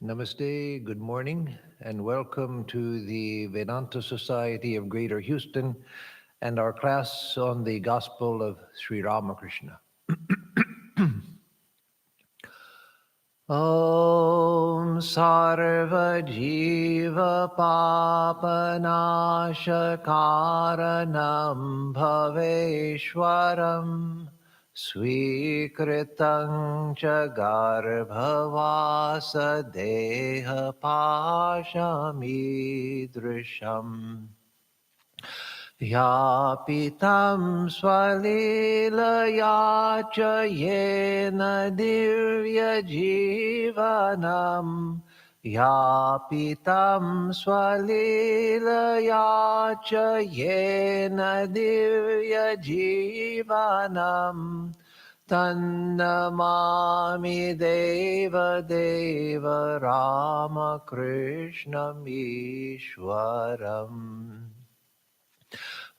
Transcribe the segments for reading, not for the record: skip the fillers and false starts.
Namaste, good morning, and welcome to the Vedanta Society of Greater Houston and our class on the Gospel of Sri Ramakrishna. Om Sarva Jiva Papanashakaranam Bhaveshwaram Swikritam cha garbhavasa deha pashamidrisham Yapitam swalilaya cha yena divya jivanam Yapitam swalilaya cha yena divya jivanam Tannamami deva deva Ramakrishna Ishwaram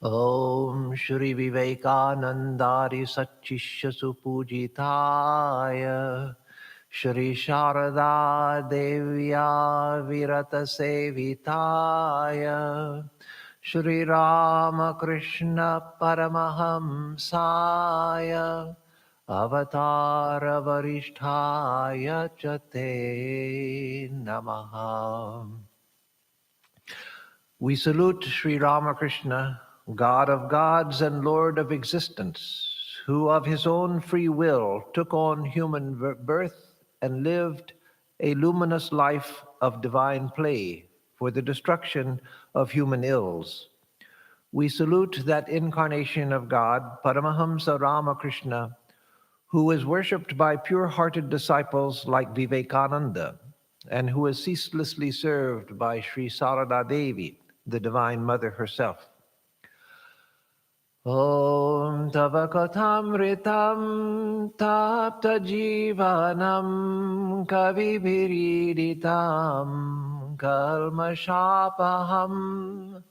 Om Shri Vivekanandari Satchishya Supujitaya Shri Sharada Devya Virata Sevitaya Shri Ramakrishna Paramahamsaya Avatara Varishtaya Chate Namaha. We salute Sri Ramakrishna, God of gods and Lord of existence, who of his own free will took on human birth and lived a luminous life of divine play for the destruction of human ills. We salute that incarnation of God, Paramahamsa Ramakrishna, who is worshipped by pure-hearted disciples like Vivekananda, and who is ceaselessly served by Sri Sarada Devi, the Divine Mother herself. Om Tava Kathamritam Tapta Jivanam Kavibhiriditam Kalmashapaham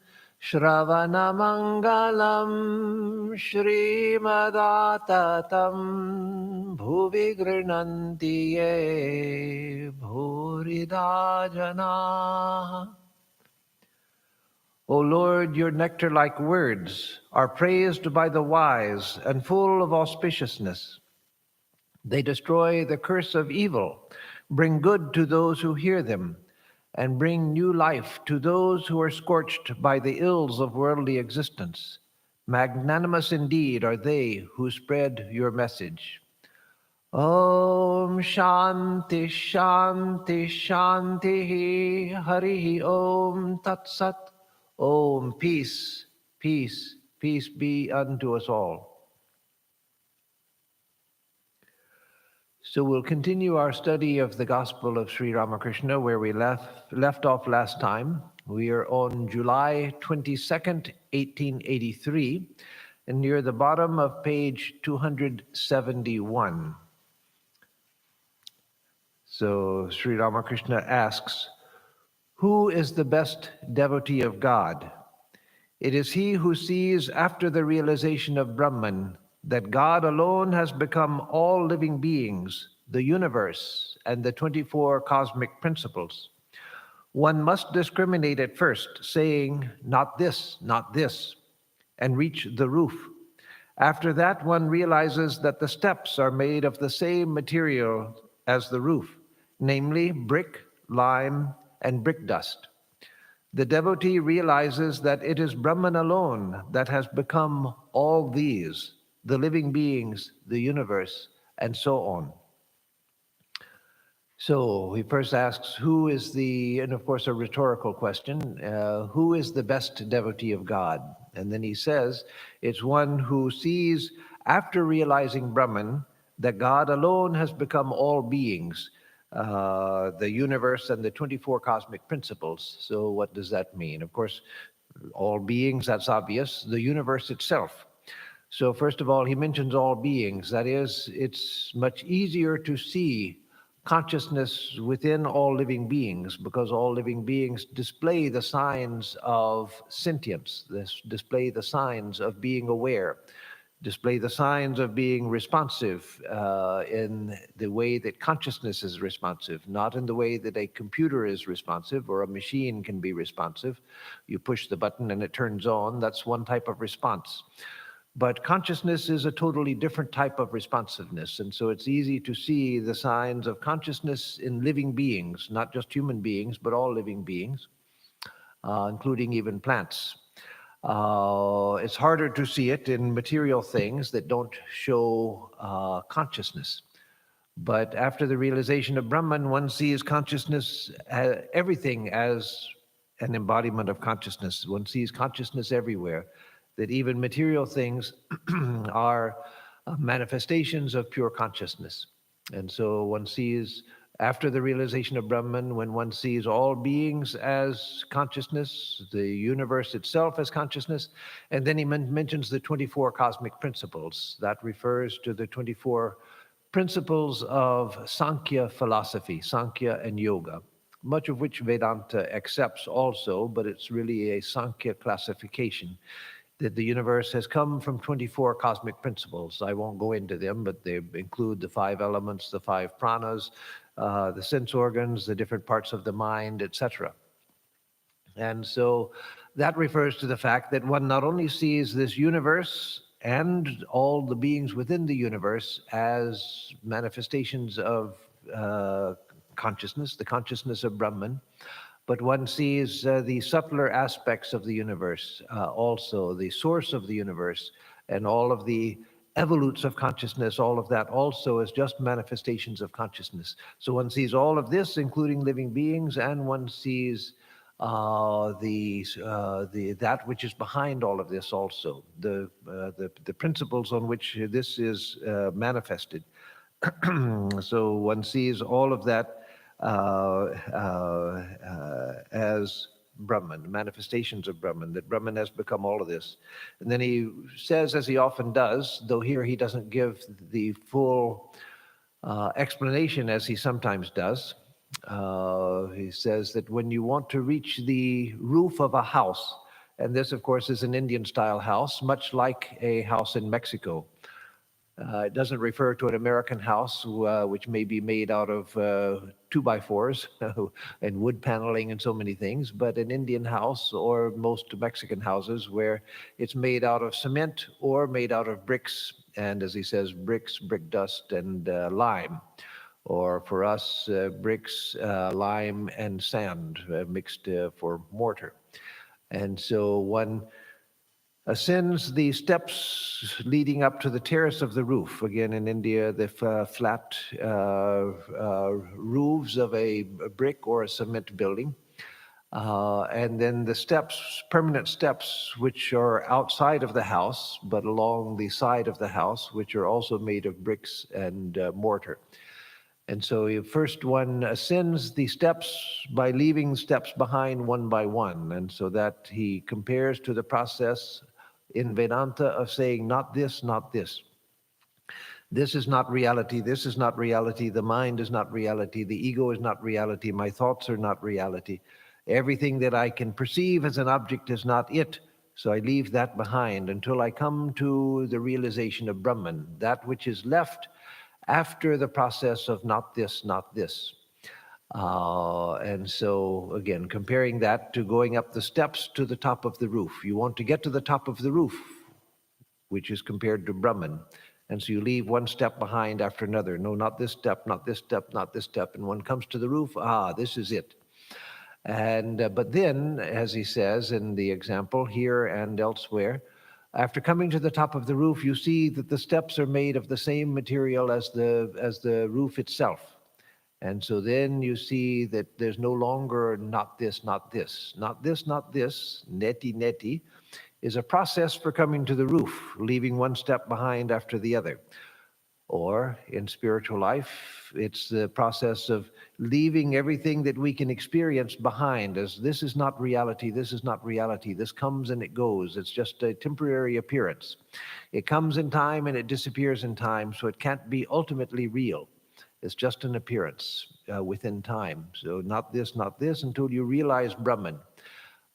Shravanamangalam Shrimadatam Bhuvi Grinanti Ye Bhurida Janaha. O Lord, your nectar-like words are praised by the wise and full of auspiciousness. They destroy the curse of evil, bring good to those who hear them, and bring new life to those who are scorched by the ills of worldly existence. Magnanimous indeed are they who spread your message. Om Shanti Shanti Shanti Hari Om Tat Sat. Om, peace, peace, peace be unto us all. So we'll continue our study of the Gospel of Sri Ramakrishna where we left off last time. We are on July 22nd, 1883, and near the bottom of page 271. So Sri Ramakrishna asks, who is the best devotee of God? It is he who sees after the realization of Brahman that God alone has become all living beings, the universe, and the 24 cosmic principles. One must discriminate at first, saying, not this, and reach the roof. After that, one realizes that the steps are made of the same material as the roof, namely brick, lime, and brick dust. The devotee realizes that it is Brahman alone that has become all these, the living beings, the universe, and so on. So he first asks, who is and of course a rhetorical question, who is the best devotee of God? And then he says, it's one who sees, after realizing Brahman, that God alone has become all beings, the universe and the 24 cosmic principles. So what does that mean? Of course, all beings, that's obvious. The universe itself. So first of all, he mentions all beings. That is, it's much easier to see consciousness within all living beings because all living beings display the signs of sentience, display the signs of being aware. display the signs of being responsive in the way that consciousness is responsive, not in the way that a computer is responsive or a machine can be responsive. You push the button and it turns on. That's one type of response. But consciousness is a totally different type of responsiveness. And so it's easy to see the signs of consciousness in living beings, not just human beings, but all living beings, including even plants. It's harder to see it in material things that don't show consciousness. But after the realization of Brahman, one sees consciousness, everything as an embodiment of consciousness. One sees consciousness everywhere, that even material things are manifestations of pure consciousness. And so one sees, after the realization of Brahman, when one sees all beings as consciousness, the universe itself as consciousness, and then he mentions the 24 cosmic principles. That refers to the 24 principles of Sankhya philosophy, Sankhya and yoga, much of which Vedanta accepts also, but it's really a Sankhya classification, that the universe has come from 24 cosmic principles. I won't go into them, but they include the 5 elements, the 5 pranas, the sense organs, the different parts of the mind, etc. And so that refers to the fact that one not only sees this universe and all the beings within the universe as manifestations of consciousness, the consciousness of Brahman, but one sees the subtler aspects of the universe, also the source of the universe, and all of the evolutes of consciousness, all of that also is just manifestations of consciousness. So one sees all of this, including living beings, and one sees that which is behind all of this also, the principles on which this is manifested. So one sees all of that as Brahman, manifestations of Brahman, that Brahman has become all of this. And then he says, as he often does, though here he doesn't give the full explanation as he sometimes does, he says that when you want to reach the roof of a house, and this, of course, is an Indian-style house, much like a house in Mexico. It doesn't refer to an American house, which may be made out of 2x4s and wood paneling and so many things, but an Indian house or most Mexican houses where it's made out of cement or made out of bricks, and as he says, bricks, brick dust, and lime. Or for us, bricks, lime, and sand mixed for mortar. And so one ascends the steps leading up to the terrace of the roof. Again, in India, the flat roofs of a brick or a cement building. And then the steps, permanent steps, which are outside of the house, but along the side of the house, which are also made of bricks and mortar. And so first one ascends the steps by leaving steps behind one by one. And so that he compares to the process in Vedanta of saying, not this, not this. This is not reality, this is not reality, the mind is not reality, the ego is not reality, my thoughts are not reality. Everything that I can perceive as an object is not it. So I leave that behind until I come to the realization of Brahman, that which is left after the process of not this, not this. And so, again, comparing that to going up the steps to the top of the roof. You want to get to the top of the roof, which is compared to Brahman. And so you leave one step behind after another. No, not this step, not this step, not this step. And one comes to the roof, this is it. And but then, as he says in the example here and elsewhere, after coming to the top of the roof, you see that the steps are made of the same material as the roof itself. And so then you see that there's no longer not this, not this. Not this, not this, neti, neti, is a process for coming to the roof, leaving one step behind after the other. Or in spiritual life, it's the process of leaving everything that we can experience behind, as this is not reality, this is not reality, this comes and it goes. It's just a temporary appearance. It comes in time and it disappears in time, so it can't be ultimately real. It's just an appearance within time. So not this, until you realize Brahman.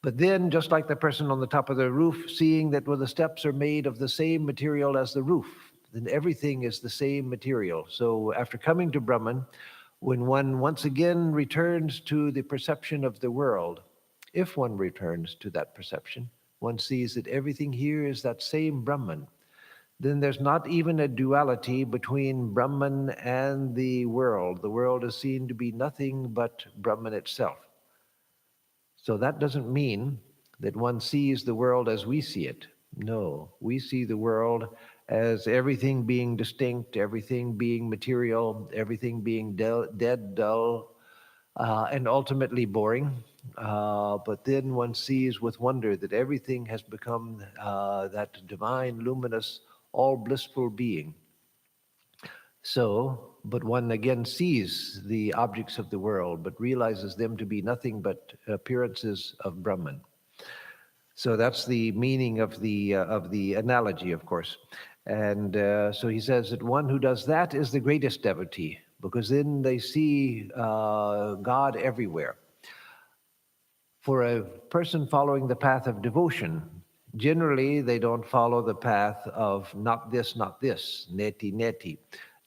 But then, just like the person on the top of the roof, seeing that the steps are made of the same material as the roof, then everything is the same material. So after coming to Brahman, when one once again returns to the perception of the world, if one returns to that perception, one sees that everything here is that same Brahman. Then there's not even a duality between Brahman and the world. The world is seen to be nothing but Brahman itself. So that doesn't mean that one sees the world as we see it. No, we see the world as everything being distinct, everything being material, everything being dead, dull, and ultimately boring. But then one sees with wonder that everything has become that divine, luminous, all blissful being. So, but one again sees the objects of the world, but realizes them to be nothing but appearances of Brahman. So that's the meaning of the analogy, of course. And so he says that one who does that is the greatest devotee, because then they see God everywhere. For a person following the path of devotion, generally they don't follow the path of not this, neti, neti.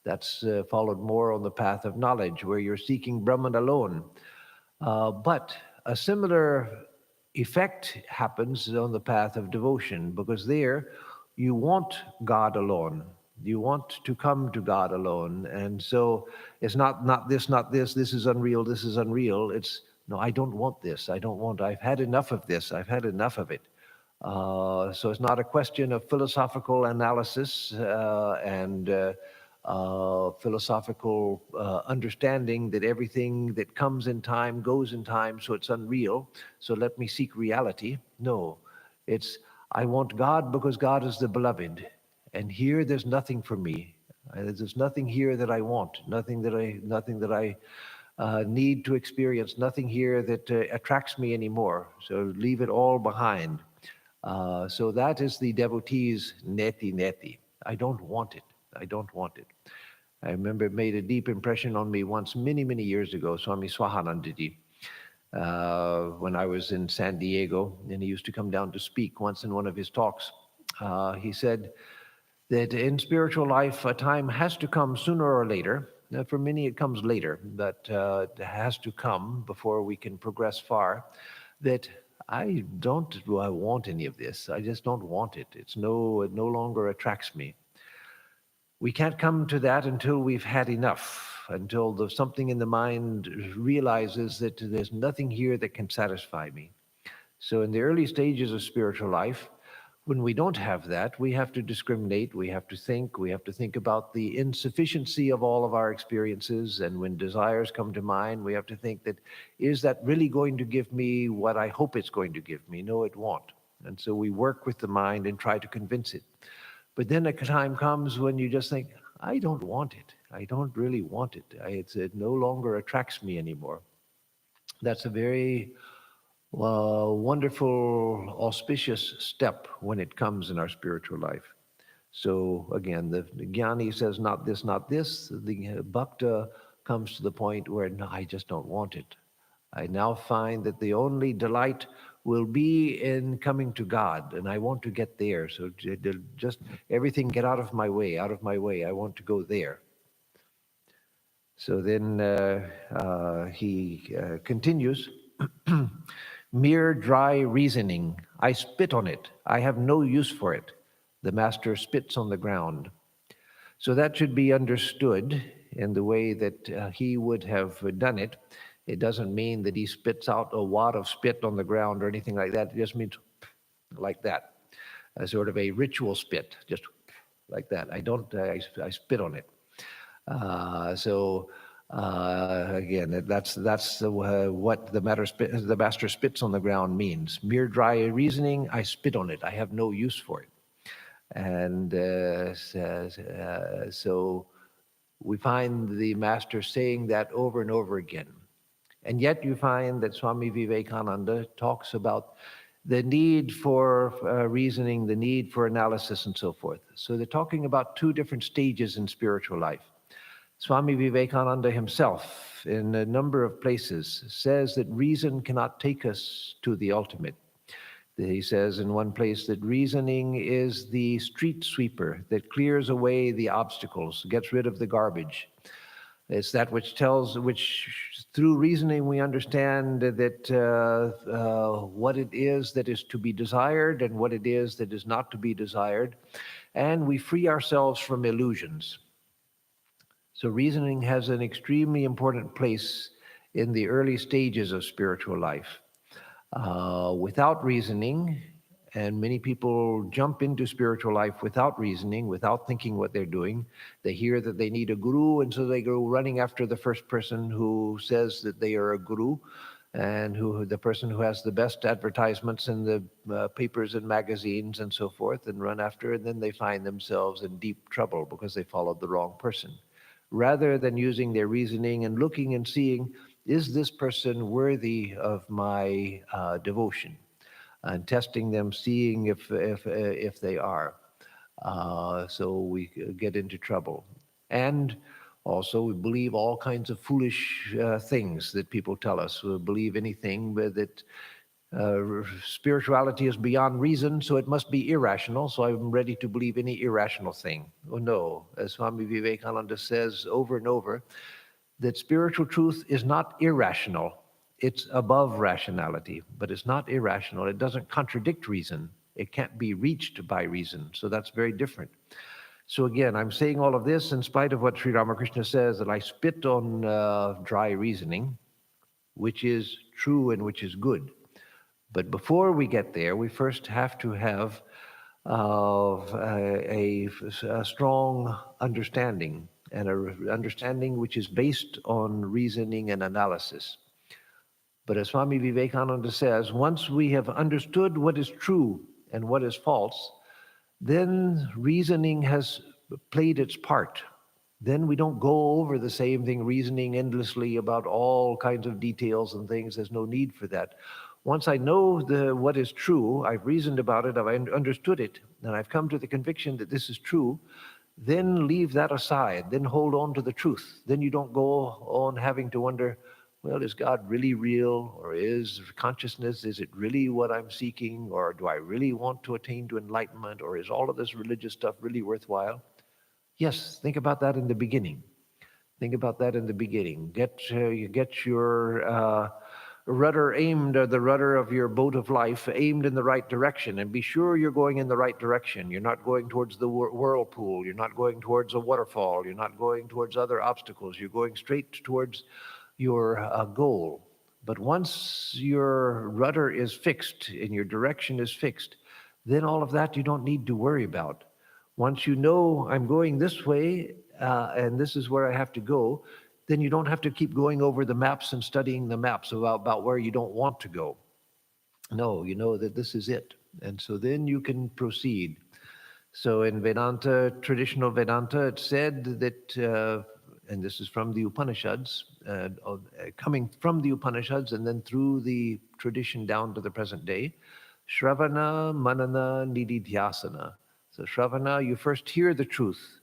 That's followed more on the path of knowledge, where you're seeking Brahman alone. But a similar effect happens on the path of devotion, because there you want God alone. You want to come to God alone. And so it's not this, this is unreal, this is unreal. It's, no, I don't want this. I've had enough of this. I've had enough of it. So it's not a question of philosophical analysis and philosophical understanding that everything that comes in time goes in time, so it's unreal. So let me seek reality. No, it's I want God because God is the beloved, and here there's nothing for me. There's nothing here that I want, nothing that I need to experience, nothing here that attracts me anymore. So leave it all behind. So that is the devotee's neti neti. I don't want it. I don't want it. I remember it made a deep impression on me once, many, many years ago, Swami Swahanandaji, when I was in San Diego, and he used to come down to speak once in one of his talks. He said that in spiritual life, a time has to come sooner or later. For many, it comes later, but it has to come before we can progress far, that do I want any of this? I just don't want it. It no longer attracts me. We can't come to that until we've had enough, until something in the mind realizes that there's nothing here that can satisfy me. So in the early stages of spiritual life, when we don't have that, we have to discriminate, we have to think about the insufficiency of all of our experiences. And when desires come to mind, we have to think that, is that really going to give me what I hope it's going to give me? No, it won't. And so we work with the mind and try to convince it. But then a time comes when you just think, I don't want it. I don't really want it. It no longer attracts me anymore. That's a very wonderful, auspicious step when it comes in our spiritual life. So again, the Jnani says, not this, not this. The Bhakta comes to the point where, no, I just don't want it. I now find that the only delight will be in coming to God, and I want to get there. So just everything get out of my way, out of my way. I want to go there. So then he continues, mere dry reasoning. I spit on it. I have no use for it. The master spits on the ground. So that should be understood in the way that he would have done it. It doesn't mean that he spits out a wad of spit on the ground or anything like that. It just means like that, a sort of a ritual spit, just like that. I spit on it. Again, that's what the master spits on the ground means. Mere dry reasoning, I spit on it. I have no use for it. And so we find the master saying that over and over again. And yet you find that Swami Vivekananda talks about the need for reasoning, the need for analysis, and so forth. So they're talking about two different stages in spiritual life. Swami Vivekananda himself, in a number of places, says that reason cannot take us to the ultimate. He says in one place that reasoning is the street sweeper that clears away the obstacles, gets rid of the garbage. It's that which through reasoning we understand that what it is that is to be desired and what it is that is not to be desired, and we free ourselves from illusions. So reasoning has an extremely important place in the early stages of spiritual life. Without reasoning, and many people jump into spiritual life without reasoning, without thinking what they're doing. They hear that they need a guru, and so they go running after the first person who says that they are a guru, and the person who has the best advertisements in the papers and magazines and so forth, and run after, and then they find themselves in deep trouble because they followed the wrong person. Rather than using their reasoning and looking and seeing, is this person worthy of my devotion? And testing them, seeing if they are. So we get into trouble. And also, we believe all kinds of foolish things that people tell us. We believe anything that spirituality is beyond reason, so it must be irrational, so I'm ready to believe any irrational thing. Oh no, as Swami Vivekananda says over and over, that spiritual truth is not irrational. It's above rationality, but it's not irrational. It doesn't contradict reason. It can't be reached by reason, so that's very different. So again, I'm saying all of this in spite of what Sri Ramakrishna says, that I spit on dry reasoning, which is true and which is good. But before we get there, we first have to have a strong understanding, and an understanding which is based on reasoning and analysis. But as Swami Vivekananda says, once we have understood what is true and what is false, then reasoning has played its part. Then we don't go over the same thing, reasoning endlessly about all kinds of details and things. There's no need for that. Once I know what is true, I've reasoned about it, I've understood it, and I've come to the conviction that this is true, then leave that aside, then hold on to the truth. Then you don't go on having to wonder, well, is God really real? Or is consciousness, is it really what I'm seeking? Or do I really want to attain to enlightenment? Or is all of this religious stuff really worthwhile? Yes, think about that in the beginning. Think about that in the beginning. You get your rudder aimed, or the rudder of your boat of life aimed in the right direction, and be sure you're going in the right direction. You're not going towards the whirlpool. You're not going towards a waterfall. You're not going towards other obstacles. You're going straight towards your goal. But once your rudder is fixed and your direction is fixed, then all of that you don't need to worry about. Once you know I'm going this way and this is where I have to go, then you don't have to keep going over the maps and studying the maps about where you don't want to go. No, you know that this is it. And so then you can proceed. So in Vedanta, traditional Vedanta, it's said that, and this is from the Upanishads, coming from the Upanishads and then through the tradition down to the present day, Shravana, Manana, Nididhyasana. So Shravana, you first hear the truth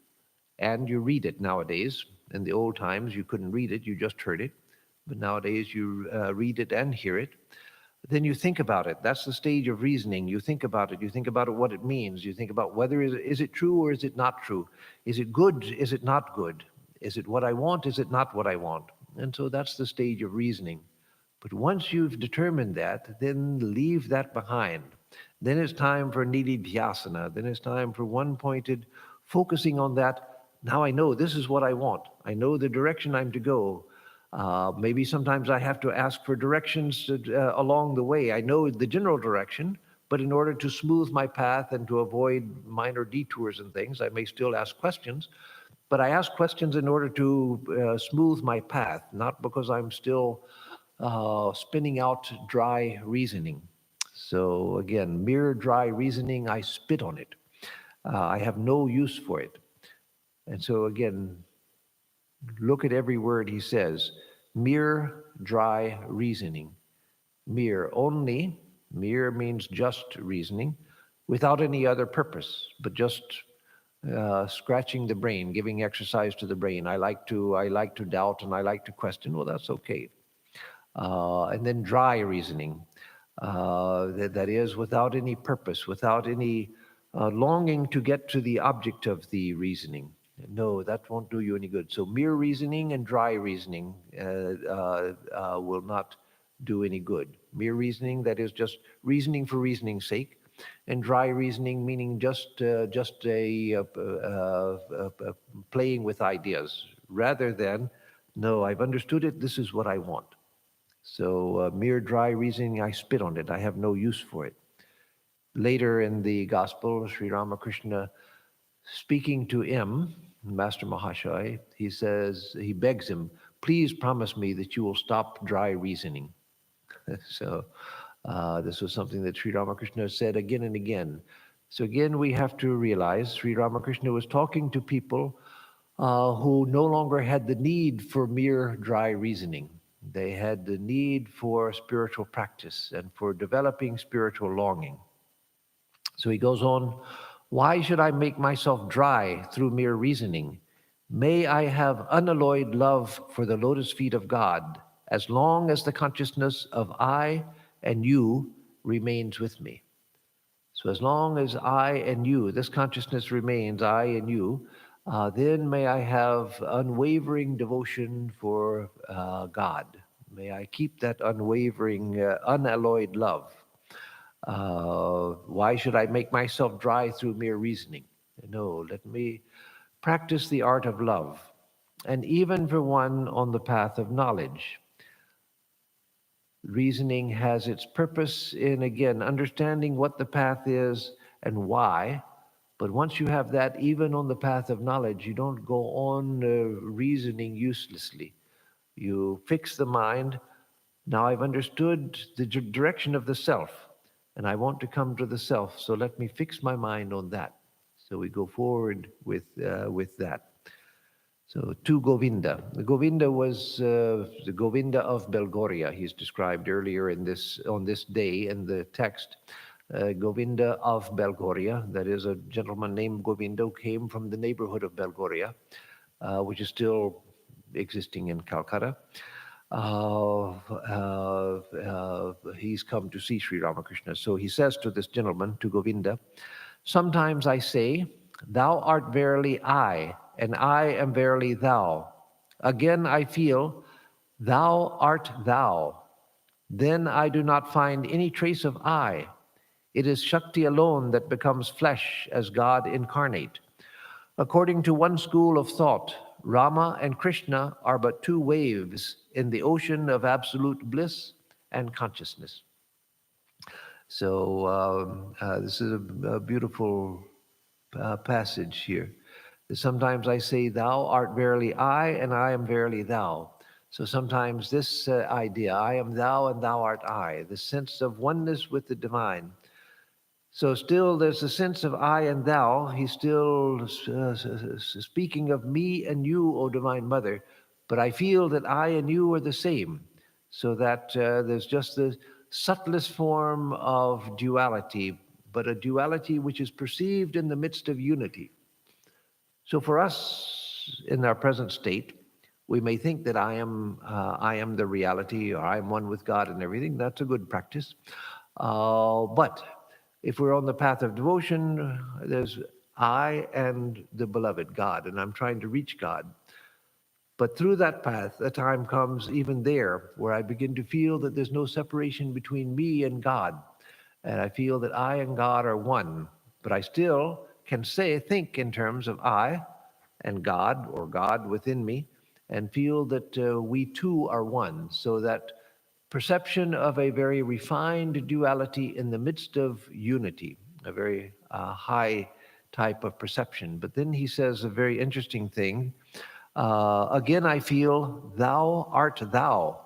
and you read it nowadays. In the old times, you couldn't read it, you just heard it. But nowadays, you read it and hear it. Then you think about it. That's the stage of reasoning. You think about it. You think about it, what it means. You think about whether is it true or is it not true? Is it good? Is it not good? Is it what I want? Is it not what I want? And so that's the stage of reasoning. But once you've determined that, then leave that behind. Then it's time for nididhyasana. Then it's time for one-pointed focusing on that. Now I know this is what I want. I know the direction I'm to go. Maybe sometimes I have to ask for directions along the way. I know the general direction, but in order to smooth my path and to avoid minor detours and things, I may still ask questions. But I ask questions in order to smooth my path, not because I'm still spinning out dry reasoning. So again, mere dry reasoning, I spit on it. I have no use for it. And so again, look at every word he says. Mere dry reasoning. Mere only. Mere means just reasoning, without any other purpose, but just scratching the brain, giving exercise to the brain. I like to doubt and I like to question. Well, that's okay. And then dry reasoning. that is, without any purpose, without any longing to get to the object of the reasoning. No, that won't do you any good. So mere reasoning and dry reasoning will not do any good. Mere reasoning, that is just reasoning for reasoning's sake, and dry reasoning meaning just playing with ideas, rather than, no, I've understood it, this is what I want. So mere dry reasoning, I spit on it, I have no use for it. Later in the gospel, Sri Ramakrishna, speaking to M, Master Mahashaya, he says, he begs him, please promise me that you will stop dry reasoning. So this was something that Sri Ramakrishna said again and again. So again, we have to realize Sri Ramakrishna was talking to people who no longer had the need for mere dry reasoning. They had the need for spiritual practice and for developing spiritual longing. So he goes on, why should I make myself dry through mere reasoning? May I have unalloyed love for the lotus feet of God, as long as the consciousness of I and you remains with me. So as long as I and you, this consciousness remains, I and you, then may I have unwavering devotion for God. May I keep that unwavering, unalloyed love. Why should I make myself dry through mere reasoning? No, let me practice the art of love, and even for one on the path of knowledge. Reasoning has its purpose in, again, understanding what the path is and why. But once you have that, even on the path of knowledge, you don't go on reasoning uselessly. You fix the mind. Now I've understood the direction of the self, and I want to come to the self, so let me fix my mind on that. So we go forward with that. So to Govinda. The Govinda was the Govinda of Belgoria. He's described earlier on this day in the text. Govinda of Belgoria, that is a gentleman named Govinda who came from the neighborhood of Belgoria, which is still existing in Calcutta. He's come to see Sri Ramakrishna. So he says to this gentleman, to Govinda, sometimes I say, thou art verily I, and I am verily thou. Again I feel, thou art thou. Then I do not find any trace of I. It is Shakti alone that becomes flesh as God incarnate. According to one school of thought, Rama and Krishna are but two waves in the ocean of absolute bliss and consciousness. So this is a beautiful passage here. Sometimes I say, thou art verily I, and I am verily thou. So sometimes this idea, I am thou and thou art I, the sense of oneness with the divine. So still there's a sense of I and thou. He's still speaking of me and you, O Divine Mother, but I feel that I and you are the same, so that there's just the subtlest form of duality, but a duality which is perceived in the midst of unity. So for us, in our present state, we may think that I am the reality, or I am one with God and everything. That's a good practice. But if we're on the path of devotion, there's I and the beloved God, and I'm trying to reach God. But through that path, a time comes even there where I begin to feel that there's no separation between me and God. And I feel that I and God are one. But I still can think in terms of I and God, or God within me, and feel that we two are one. So that perception of a very refined duality in the midst of unity, a very high type of perception. But then he says a very interesting thing. Again, I feel, thou art thou.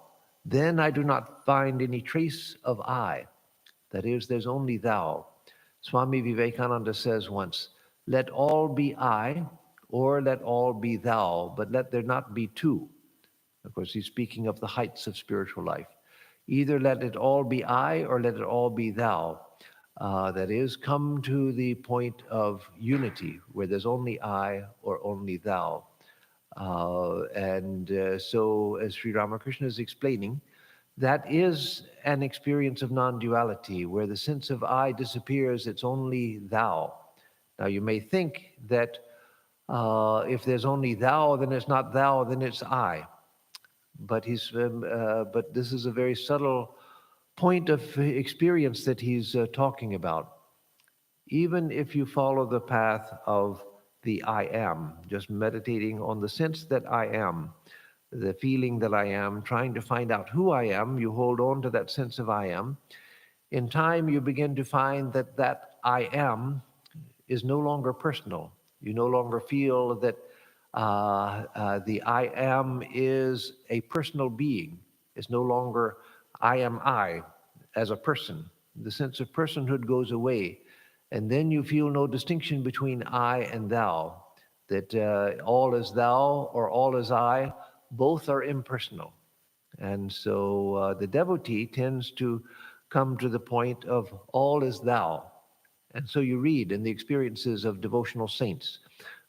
Then I do not find any trace of I. That is, there's only thou. Swami Vivekananda says once, let all be I, or let all be thou, but let there not be two. Of course, he's speaking of the heights of spiritual life. Either let it all be I, or let it all be thou. That is, come to the point of unity, where there's only I or only thou. So, as Sri Ramakrishna is explaining, that is an experience of non-duality, where the sense of I disappears, it's only thou. Now you may think that if there's only thou, then it's not thou, then it's I. But but this is a very subtle point of experience that he's talking about. Even if you follow the path of the I am, just meditating on the sense that I am, the feeling that I am, trying to find out who I am, you hold on to that sense of I am. In time, you begin to find that that I am is no longer personal. You no longer feel that the I am is a personal being. It's no longer I am I as a person. The sense of personhood goes away. And then you feel no distinction between I and thou, that all is thou or all is I, both are impersonal. And so the devotee tends to come to the point of all is thou. And so you read in the experiences of devotional saints,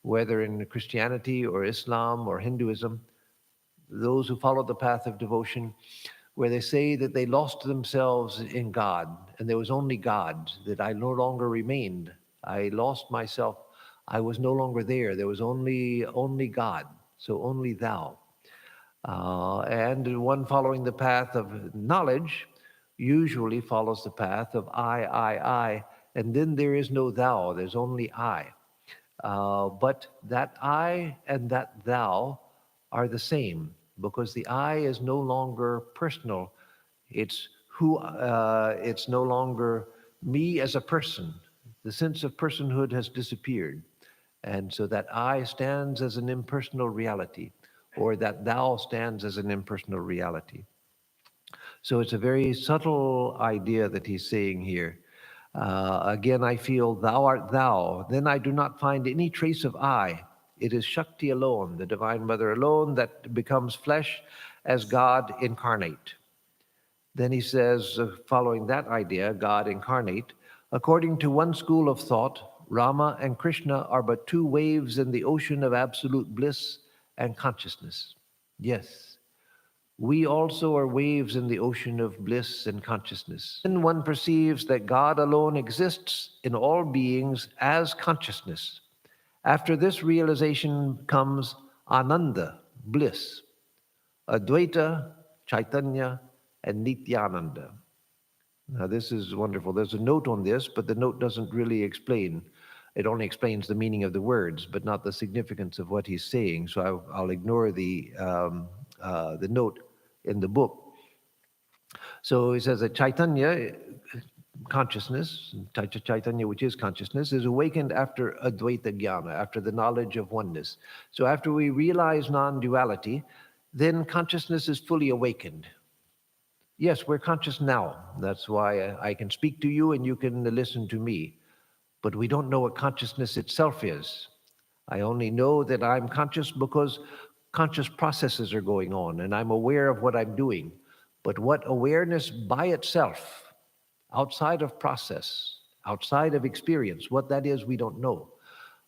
whether in Christianity or Islam or Hinduism, those who follow the path of devotion, where they say that they lost themselves in God and there was only God, that I no longer remained. I lost myself. I was no longer there. There was only God, so only thou. And one following the path of knowledge usually follows the path of I, and then there is no thou, there's only I. But that I and that thou are the same, because the I is no longer personal. It's it's no longer me as a person. The sense of personhood has disappeared. And so that I stands as an impersonal reality, or that thou stands as an impersonal reality. So it's a very subtle idea that he's saying here. Again, I feel thou art thou. Then I do not find any trace of I. It is Shakti alone, the Divine Mother alone, that becomes flesh as God incarnate. Then he says, following that idea, God incarnate, according to one school of thought, Rama and Krishna are but two waves in the ocean of absolute bliss and consciousness. Yes, we also are waves in the ocean of bliss and consciousness. Then one perceives that God alone exists in all beings as consciousness. After this realization comes Ananda, bliss, Advaita, Chaitanya, and Nityananda. Now, this is wonderful. There's a note on this, but the note doesn't really explain. It only explains the meaning of the words, but not the significance of what he's saying. So I'll ignore the note in the book. So he says that Chaitanya, consciousness, Chaitanya, which is consciousness, is awakened after Advaita Jnana, after the knowledge of oneness. So after we realize non-duality, then consciousness is fully awakened. Yes, we're conscious now. That's why I can speak to you and you can listen to me. But we don't know what consciousness itself is. I only know that I'm conscious because conscious processes are going on and I'm aware of what I'm doing. But what awareness by itself, outside of process, outside of experience, what that is, we don't know.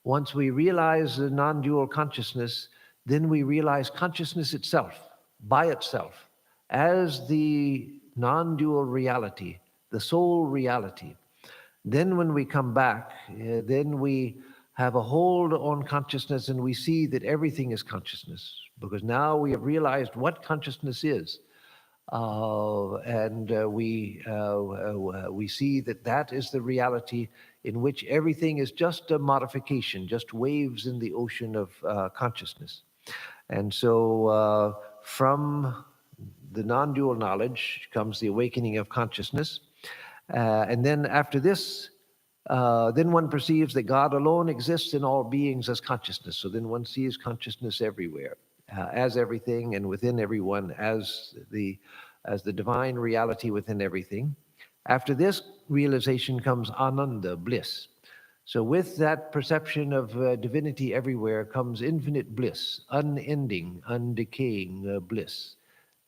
Once we realize the non-dual consciousness, then we realize consciousness itself, by itself, as the non-dual reality, the sole reality. Then when we come back, then we have a hold on consciousness and we see that everything is consciousness, because now we have realized what consciousness is. And we see that that is the reality in which everything is just a modification, just waves in the ocean of consciousness. And so from the non-dual knowledge comes the awakening of consciousness. And then after this, then one perceives that God alone exists in all beings as consciousness. So then one sees consciousness everywhere, as everything and within everyone, as the divine reality within everything. After this realization comes Ananda, bliss. So with that perception of divinity everywhere comes infinite bliss, unending, undecaying bliss.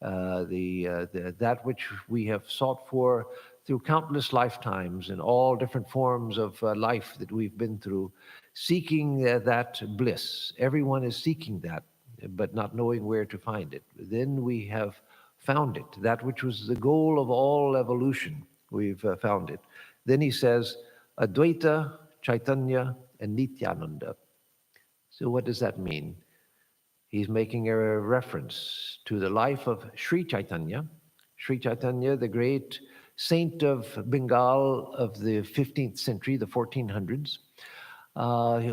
That which we have sought for through countless lifetimes in all different forms of life that we've been through, seeking that bliss. Everyone is seeking that, but not knowing where to find it. Then we have found it, that which was the goal of all evolution. We've found it. Then he says, Advaita, Chaitanya, and Nityananda. So what does that mean? He's making a reference to the life of Sri Chaitanya. Sri Chaitanya, the great saint of Bengal of the 15th century, the 1400s,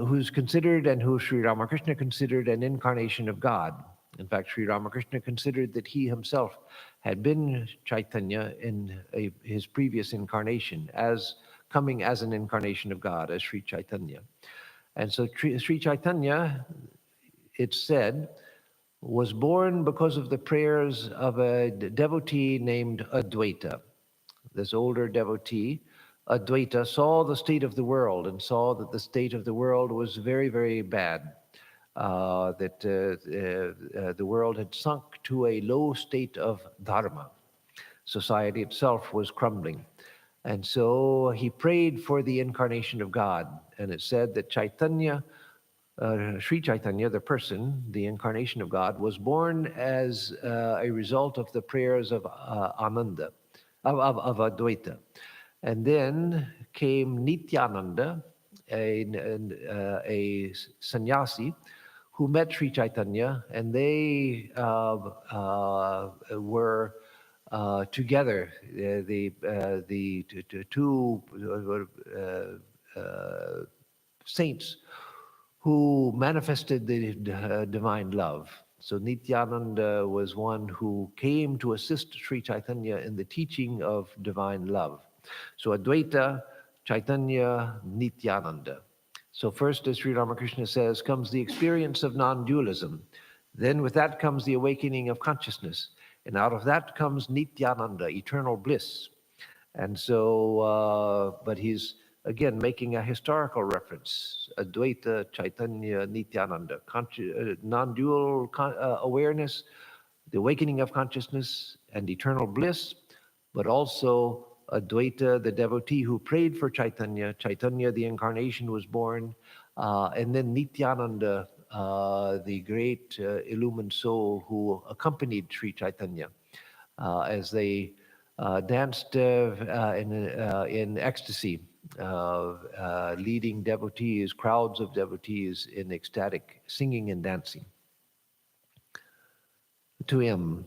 who's considered and who Sri Ramakrishna considered an incarnation of God. In fact, Sri Ramakrishna considered that he himself had been Chaitanya in his previous incarnation, as coming as an incarnation of God, as Sri Chaitanya. And so Sri Chaitanya, it's said, was born because of the prayers of a devotee named Advaita. This older devotee, Advaita, saw the state of the world and saw that the state of the world was very, very bad, that the world had sunk to a low state of dharma. Society itself was crumbling. And so he prayed for the incarnation of God. And it said that Chaitanya, Sri Chaitanya, the person, the incarnation of God, was born as a result of the prayers of Ananda, of Advaita. And then came Nityananda, a sannyasi, who met Sri Chaitanya, and they were together, the two saints who manifested the divine love. So Nityananda was one who came to assist Sri Chaitanya in the teaching of divine love. So Advaita, Chaitanya, Nityananda. So first, as Sri Ramakrishna says, comes the experience of non-dualism. Then with that comes the awakening of consciousness. And out of that comes Nityananda, eternal bliss. And so, but he's again making a historical reference: Advaita, Chaitanya, Nityananda, non-dual awareness, the awakening of consciousness, and eternal bliss, but also Advaita, the devotee who prayed for Chaitanya. Chaitanya, the incarnation, was born, and then Nityananda, the great illumined soul who accompanied Sri Chaitanya as they danced in ecstasy, leading devotees, crowds of devotees in ecstatic singing and dancing. To him,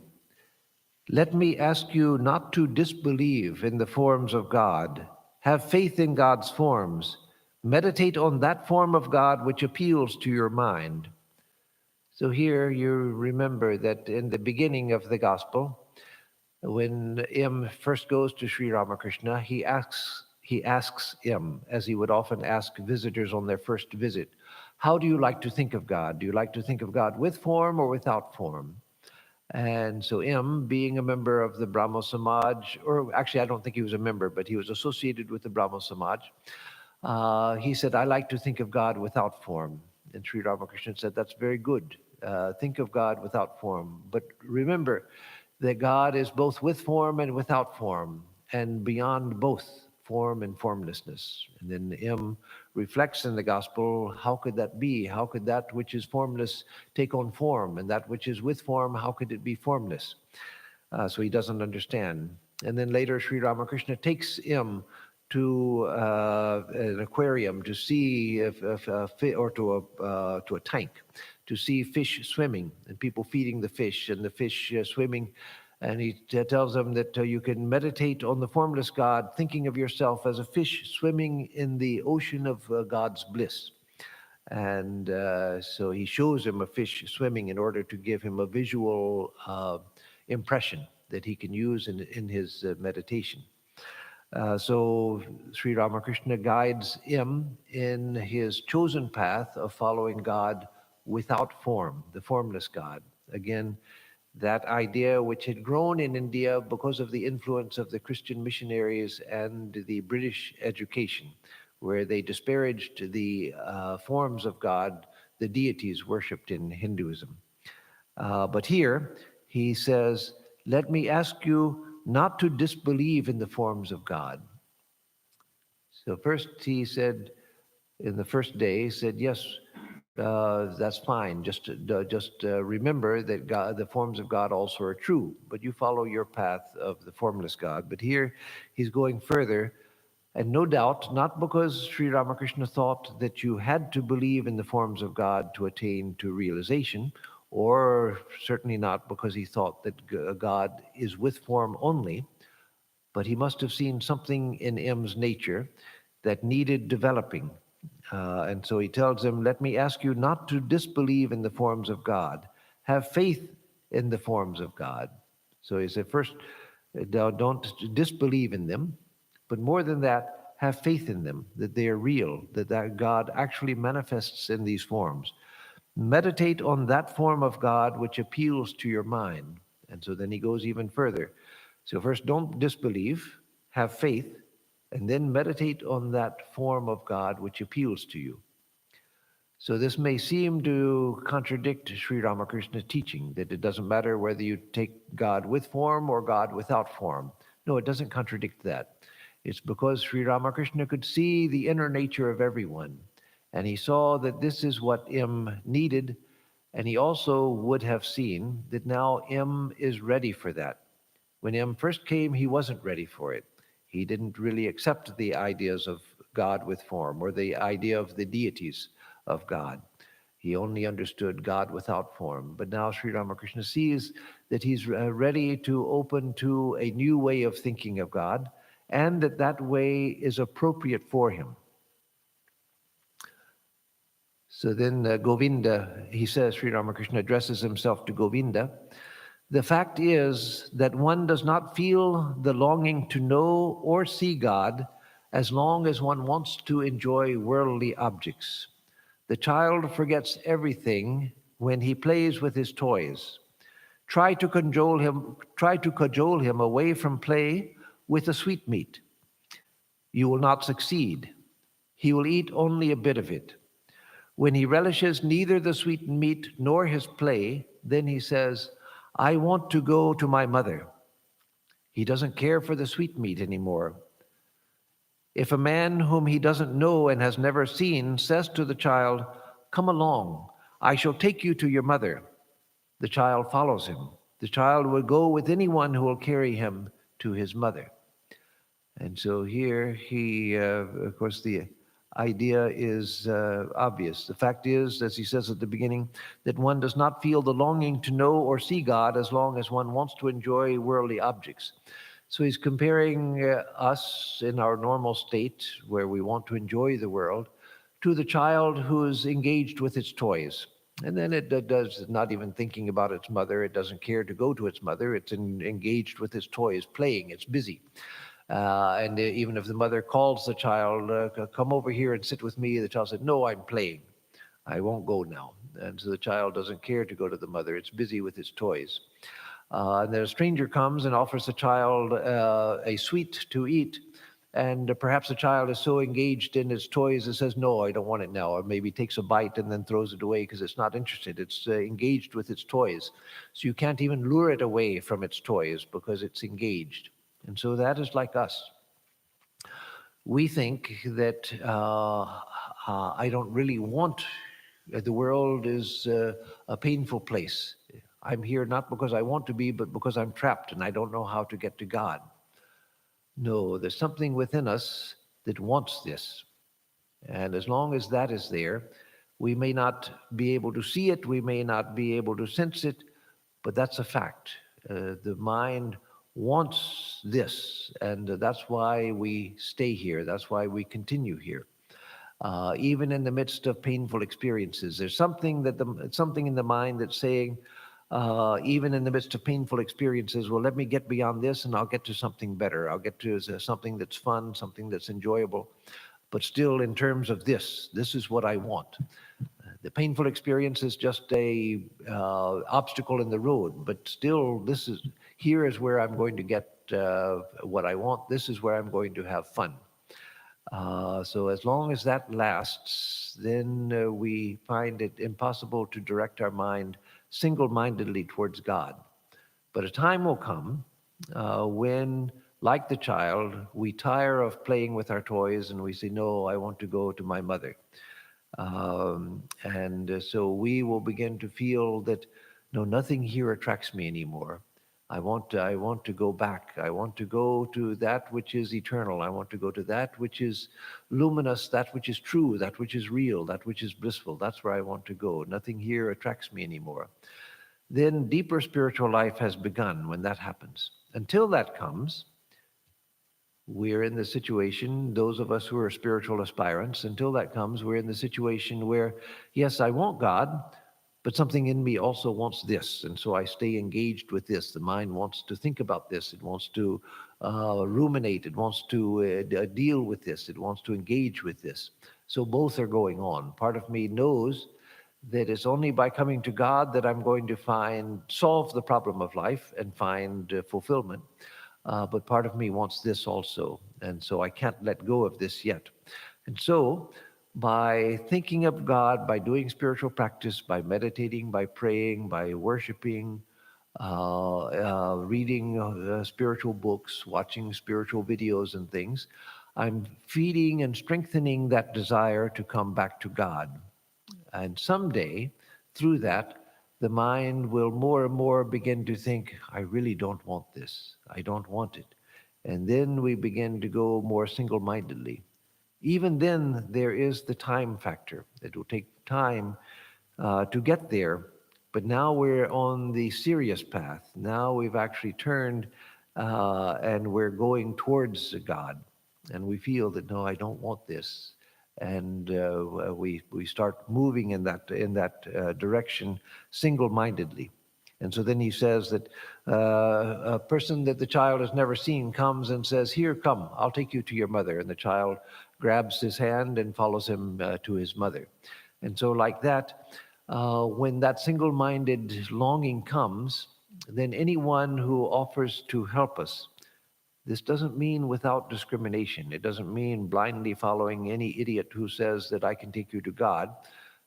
let me ask you not to disbelieve in the forms of God. Have faith in God's forms. Meditate on that form of God which appeals to your mind. So here you remember that in the beginning of the gospel, when M first goes to Sri Ramakrishna, he asks M, as he would often ask visitors on their first visit, how do you like to think of God? Do you like to think of God with form or without form? And so M, being a member of the Brahmo Samaj, or actually I don't think he was a member, but he was associated with the Brahmo Samaj, he said, I like to think of God without form. And Sri Ramakrishna said, that's very good. Think of God without form. But remember that God is both with form and without form, and beyond both form and formlessness. And then M reflects in the gospel, how could that be? How could that which is formless take on form? And that which is with form, how could it be formless? So he doesn't understand. And then later Sri Ramakrishna takes M to an aquarium to see or to a tank to see fish swimming and people feeding the fish and the fish swimming. And he tells them that you can meditate on the formless God, thinking of yourself as a fish swimming in the ocean of God's bliss. And so he shows him a fish swimming in order to give him a visual impression that he can use in his meditation. So Sri Ramakrishna guides him in his chosen path of following God without form, the formless God. Again, that idea which had grown in India because of the influence of the Christian missionaries and the British education, where they disparaged the forms of God, the deities worshipped in Hinduism. But here he says, let me ask you not to disbelieve in the forms of God. So first he said, in the first day, he said, yes, that's fine. Just remember that God, the forms of God also are true, but you follow your path of the formless God. But here he's going further, and no doubt, not because Sri Ramakrishna thought that you had to believe in the forms of God to attain to realization, or certainly not because he thought that God is with form only, but he must have seen something in M's nature that needed developing. And so he tells him, let me ask you not to disbelieve in the forms of God. Have faith in the forms of God. So he said, first, don't disbelieve in them, but more than that, have faith in them, that they are real, that God actually manifests in these forms. Meditate on that form of God which appeals to your mind. And so then he goes even further. So first, don't disbelieve, have faith, and then meditate on that form of God which appeals to you. So this may seem to contradict Sri Ramakrishna's teaching that it doesn't matter whether you take God with form or God without form. No, it doesn't contradict that. It's because Sri Ramakrishna could see the inner nature of everyone, and he saw that this is what M needed, and he also would have seen that now M is ready for that. When M first came, he wasn't ready for it. He didn't really accept the ideas of God with form or the idea of the deities of God. He only understood God without form. But now Sri Ramakrishna sees that he's ready to open to a new way of thinking of God, and that that way is appropriate for him. So then Govinda, he says, Sri Ramakrishna addresses himself to Govinda. The fact is that one does not feel the longing to know or see God as long as one wants to enjoy worldly objects. The child forgets everything when he plays with his toys. Try to cajole him away from play with a sweetmeat. You will not succeed. He will eat only a bit of it. When he relishes neither the sweetmeat nor his play, then he says, I want to go to my mother. He doesn't care for the sweetmeat anymore. If a man whom he doesn't know and has never seen says to the child, come along, I shall take you to your mother, the child follows him. The child will go with anyone who will carry him to his mother. And so here of course, the idea is obvious. The fact is, as he says at the beginning, that one does not feel the longing to know or see God as long as one wants to enjoy worldly objects. So he's comparing us in our normal state, where we want to enjoy the world, to the child who is engaged with its toys. And then it does not even thinking about its mother. It doesn't care to go to its mother. It's engaged with its toys, playing. It's busy. And even if the mother calls the child, come over here and sit with me, the child said, no, I'm playing. I won't go now. And so the child doesn't care to go to the mother. It's busy with its toys. And then a stranger comes and offers the child a sweet to eat. And perhaps the child is so engaged in its toys it says, no, I don't want it now. Or maybe takes a bite and then throws it away because it's not interested. It's engaged with its toys. So you can't even lure it away from its toys because it's engaged. And so that is like us. We think that I don't really want, the world is a painful place. I'm here not because I want to be, but because I'm trapped and I don't know how to get to God. No, there's something within us that wants this. And as long as that is there, we may not be able to see it, we may not be able to sense it, but that's a fact. The mind wants this, and that's why we stay here. That's why we continue here. Even in the midst of painful experiences, there's something in the mind that's saying, even in the midst of painful experiences, well, let me get beyond this, and I'll get to something better. I'll get to something that's fun, something that's enjoyable. But still, in terms of this is what I want. The painful experience is just a obstacle in the road, but still, here is where I'm going to get what I want. This is where I'm going to have fun. So as long as that lasts, then we find it impossible to direct our mind single-mindedly towards God. But a time will come when, like the child, we tire of playing with our toys and we say, no, I want to go to my mother. So we will begin to feel that, no, nothing here attracts me anymore. I want to go back. I want to go to that which is eternal. I want to go to that which is luminous, that which is true, that which is real, that which is blissful. That's where I want to go. Nothing here attracts me anymore. Then deeper spiritual life has begun when that happens. Until that comes, we're in the situation, those of us who are spiritual aspirants, until that comes, we're in the situation where, yes, I want God, but something in me also wants this. And so I stay engaged with this. The mind wants to think about this. It wants to ruminate. It wants to deal with this. It wants to engage with this. So both are going on. Part of me knows that it's only by coming to God that I'm going to solve the problem of life and find fulfillment. But part of me wants this also. And so I can't let go of this yet. And so by thinking of God, by doing spiritual practice, by meditating, by praying, by worshiping, reading spiritual books, watching spiritual videos and things, I'm feeding and strengthening that desire to come back to God. And someday, through that, the mind will more and more begin to think, I really don't want this. I don't want it. And then we begin to go more single-mindedly. Even then, there is the time factor. It will take time to get there. But now we're on the serious path. Now we've actually turned and we're going towards God. And we feel that, no, I don't want this. And we start moving in that direction single-mindedly. And so then he says that a person that the child has never seen comes and says, here, come, I'll take you to your mother. And the child grabs his hand and follows him to his mother. And so like that, when that single-minded longing comes, then anyone who offers to help us, this doesn't mean without discrimination. It doesn't mean blindly following any idiot who says that I can take you to God.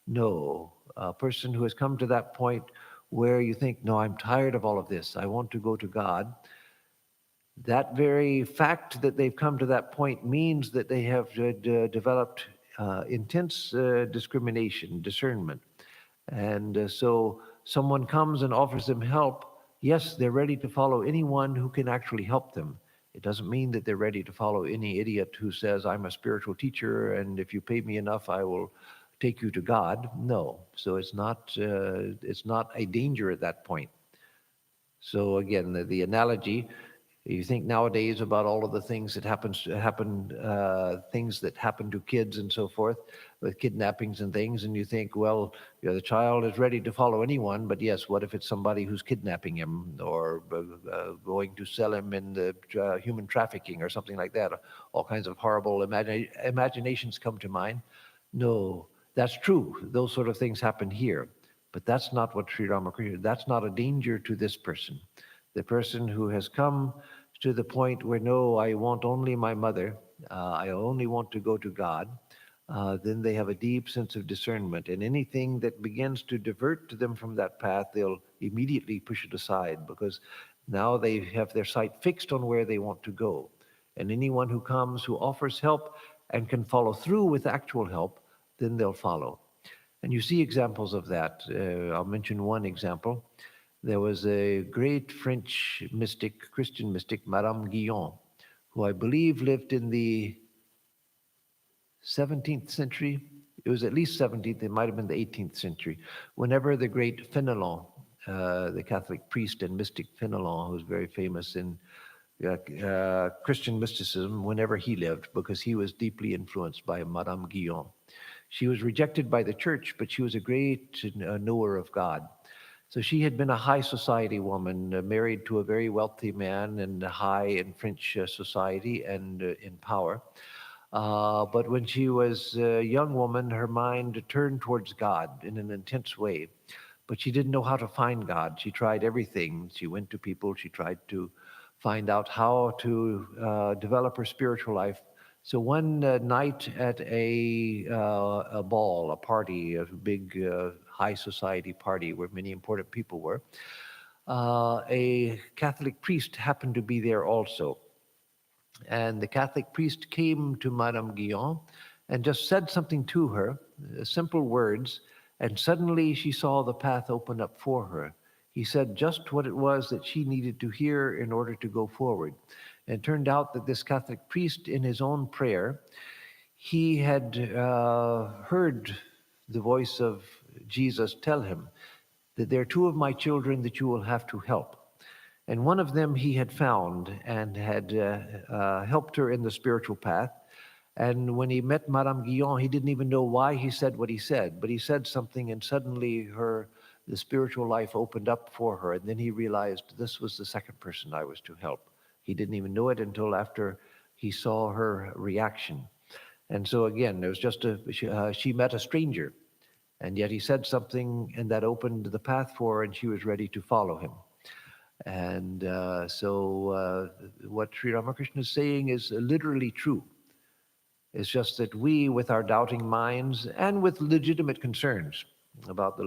No, a person who has come to that point where you think, no, I'm tired of all of this. I want to go to God. That very fact that they've come to that point means that they have developed intense discrimination, discernment. And so someone comes and offers them help. Yes, they're ready to follow anyone who can actually help them. It doesn't mean that they're ready to follow any idiot who says, I'm a spiritual teacher, and if you pay me enough, I will take you to God. No. So it's not a danger at that point. So again, the analogy, you think nowadays about all of the things that things that happen to kids and so forth, with kidnappings and things, and you think, well, the child is ready to follow anyone, but yes, what if it's somebody who's kidnapping him or going to sell him in the human trafficking or something like that? All kinds of horrible imaginations come to mind. No, that's true. Those sort of things happen here. But that's not what Sri Ramakrishna, that's not a danger to this person. The person who has come to the point where, no, I want only my mother, I only want to go to God, then they have a deep sense of discernment. And anything that begins to divert them from that path, they'll immediately push it aside because now they have their sight fixed on where they want to go. And anyone who comes, who offers help and can follow through with actual help, then they'll follow. And you see examples of that. I'll mention one example. There was a great French mystic, Christian mystic, Madame Guyon, who I believe lived in the 17th century. It was at least 17th, it might have been the 18th century. Whenever the great Fenelon, the Catholic priest and mystic Fenelon, who was very famous in Christian mysticism, whenever he lived, because he was deeply influenced by Madame Guyon. She was rejected by the church, but she was a great knower of God. So she had been a high society woman, married to a very wealthy man and high in French society and in power. But when she was a young woman, her mind turned towards God in an intense way. But she didn't know how to find God. She tried everything. She went to people. She tried to find out how to develop her spiritual life. So one night at a ball, a party, a big high society party where many important people were, a Catholic priest happened to be there also. And the Catholic priest came to Madame Guyon and just said something to her. simple words, and suddenly she saw the path open up for her. He said just what it was that she needed to hear in order to go forward. And it turned out that this Catholic priest, in his own prayer, he had heard the voice of Jesus tell him that there are two of my children that you will have to help. And one of them he had found and had helped her in the spiritual path. And when he met Madame Guyon, he didn't even know why he said what he said, but he said something, and suddenly the spiritual life opened up for her. And then he realized this was the second person I was to help. He didn't even know it until after he saw her reaction. And so again, it was just she met a stranger, and yet he said something, and that opened the path for her, and she was ready to follow him. And so what Sri Ramakrishna is saying is literally true. It's just that we, with our doubting minds and with legitimate concerns about the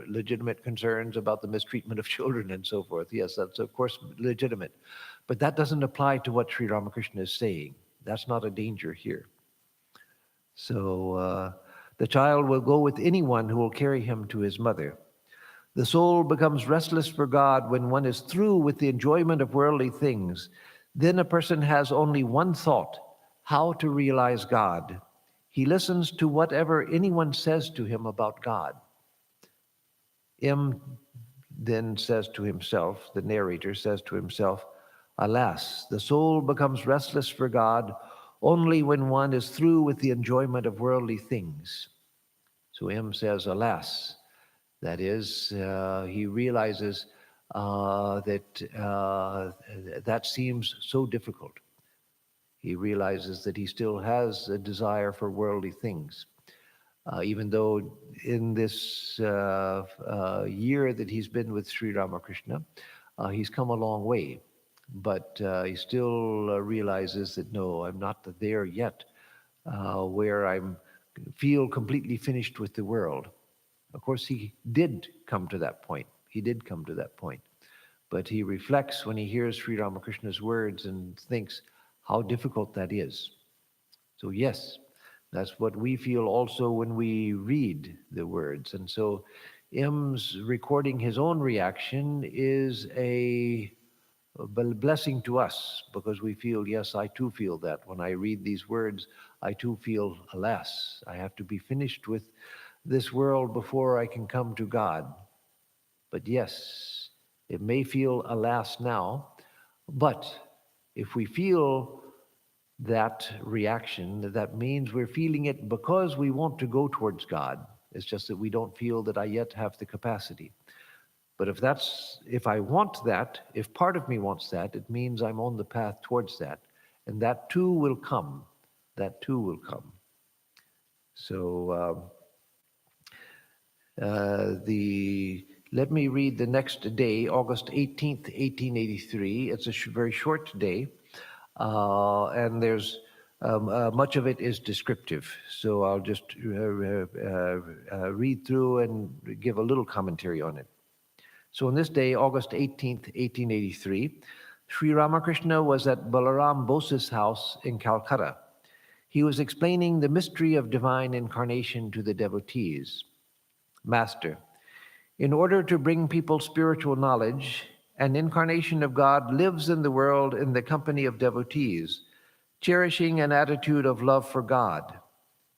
legitimate concerns about the mistreatment of children and so forth, yes, that's of course legitimate. But that doesn't apply to what Sri Ramakrishna is saying. That's not a danger here. So the child will go with anyone who will carry him to his mother. The soul becomes restless for God when one is through with the enjoyment of worldly things. Then a person has only one thought: how to realize God. He listens to whatever anyone says to him about God. M then says to himself, the narrator says to himself, alas, the soul becomes restless for God only when one is through with the enjoyment of worldly things. So M says, alas, that is, he realizes that seems so difficult. He realizes that he still has a desire for worldly things. Even though in this year that he's been with Sri Ramakrishna, he's come a long way. But he still realizes that, no, I'm not there yet, where I feel completely finished with the world. Of course, he did come to that point. He did come to that point. But he reflects when he hears Sri Ramakrishna's words and thinks how difficult that is. So yes, that's what we feel also when we read the words. And so M's recording his own reaction is a blessing to us, because we feel, yes, I too feel that. When I read these words, I too feel, alas, I have to be finished with this world before I can come to God. But yes, it may feel alas now, but if we feel that reaction, that means we're feeling it because we want to go towards God. It's just that we don't feel that I yet have the capacity. But if I want that, if part of me wants that, it means I'm on the path towards that. And that too will come. That too will come. So let me read the next day, August 18th, 1883. It's a very short day. And there's much of it is descriptive. So I'll just read through and give a little commentary on it. So on this day, August 18th, 1883, Sri Ramakrishna was at Balaram Bose's house in Calcutta. He was explaining the mystery of divine incarnation to the devotees. Master, in order to bring people spiritual knowledge, an incarnation of God lives in the world in the company of devotees, cherishing an attitude of love for God.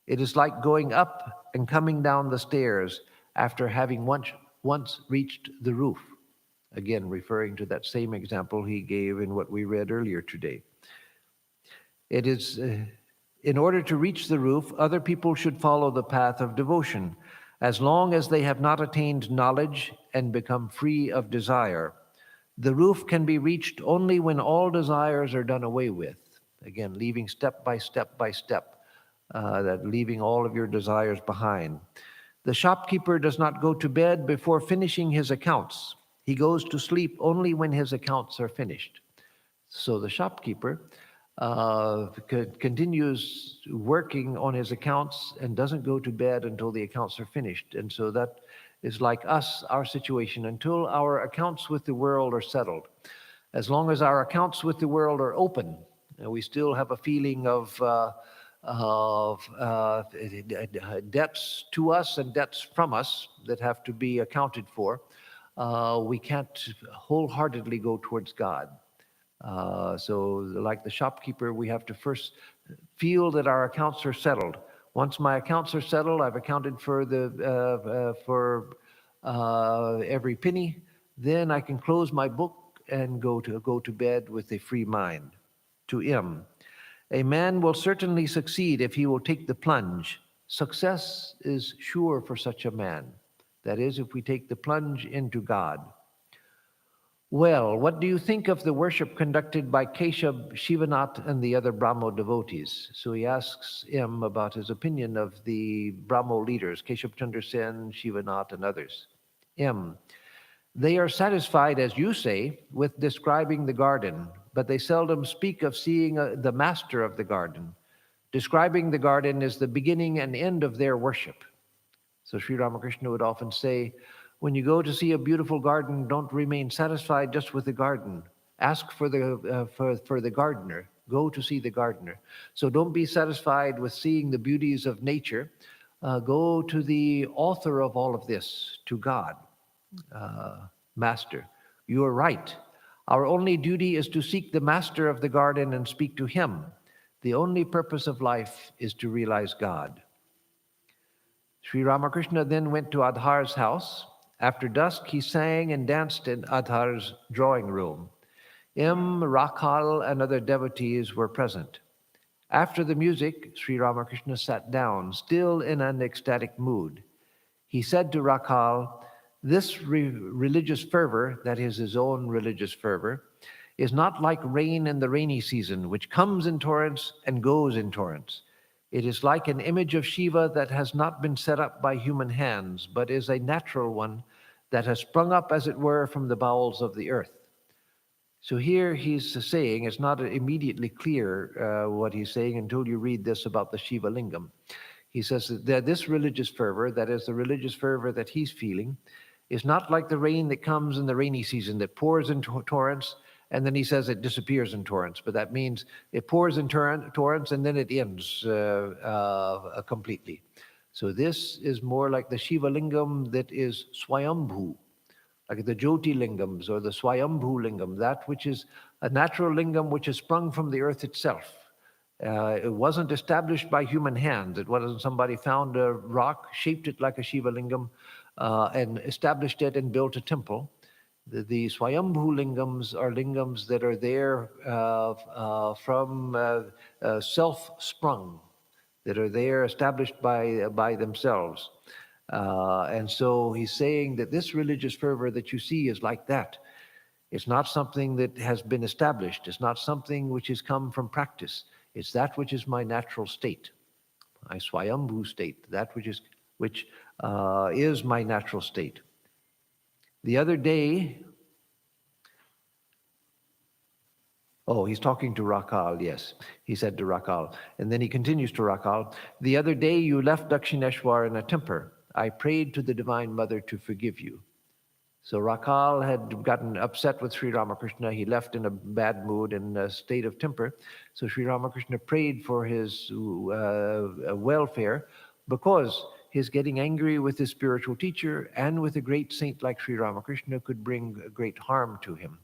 It is like going up and coming down the stairs after having once reached the roof. Again, referring to that same example he gave in what we read earlier today. It is, in order to reach the roof, other people should follow the path of devotion, as long as they have not attained knowledge and become free of desire. The roof can be reached only when all desires are done away with. Again, leaving step by step by step, leaving all of your desires behind. The shopkeeper does not go to bed before finishing his accounts. He goes to sleep only when his accounts are finished. So the shopkeeper continues working on his accounts and doesn't go to bed until the accounts are finished. And so that is like us, our situation, until our accounts with the world are settled. As long as our accounts with the world are open, we still have a feeling of debts to us and debts from us that have to be accounted for, we can't wholeheartedly go towards God. So like the shopkeeper, we have to first feel that our accounts are settled. Once my accounts are settled, I've accounted for every penny, then I can close my book and go to bed with a free mind. To him, a man will certainly succeed if he will take the plunge. Success is sure for such a man. That is, if we take the plunge into God. Well, what do you think of the worship conducted by Keshab, Shivanath, and the other Brahmo devotees? So he asks him about his opinion of the Brahmo leaders, Keshab Chandra Sen, Shivanath, and others. M. They are satisfied, as you say, with describing the garden, but they seldom speak of seeing the master of the garden. Describing the garden is the beginning and end of their worship. So Sri Ramakrishna would often say, when you go to see a beautiful garden, don't remain satisfied just with the garden. Ask for the gardener. Go to see the gardener. So don't be satisfied with seeing the beauties of nature. Go to the author of all of this, to God. Master, you are right. Our only duty is to seek the master of the garden and speak to him. The only purpose of life is to realize God. Sri Ramakrishna then went to Adhar's house. After dusk, he sang and danced in Adhar's drawing room. M. Rakhal and other devotees were present. After the music, Sri Ramakrishna sat down, still in an ecstatic mood. He said to Rakhal, this religious fervor, that is his own religious fervor, is not like rain in the rainy season, which comes in torrents and goes in torrents. It is like an image of Shiva that has not been set up by human hands, but is a natural one that has sprung up, as it were, from the bowels of the earth. So here he's saying, it's not immediately clear what he's saying until you read this about the Shiva Lingam. He says that this religious fervor, that is the religious fervor that he's feeling, is not like the rain that comes in the rainy season that pours into torrents, and then he says it disappears in torrents. But that means it pours in torrents and then it ends completely. So this is more like the Shiva Lingam that is Swayambhu, like the Jyoti Lingams or the Swayambhu Lingam, that which is a natural lingam which has sprung from the earth itself. It wasn't established by human hands. It wasn't somebody found a rock, shaped it like a Shiva Lingam, and established it and built a temple. The Swayambhu Lingams are lingams that are there from self-sprung, that are there established by themselves. And so he's saying that this religious fervor that you see is like that. It's not something that has been established. It's not something which has come from practice. It's that which is my natural state, my Swayambhu state, that which is my natural state. The other day, he's talking to Rakhal, yes. He said to Rakhal. And then he continues to Rakhal, the other day you left Dakshineshwar in a temper. I prayed to the Divine Mother to forgive you. So Rakhal had gotten upset with Sri Ramakrishna. He left in a bad mood, in a state of temper. So Sri Ramakrishna prayed for his welfare, because his getting angry with his spiritual teacher and with a great saint like Sri Ramakrishna could bring great harm to him.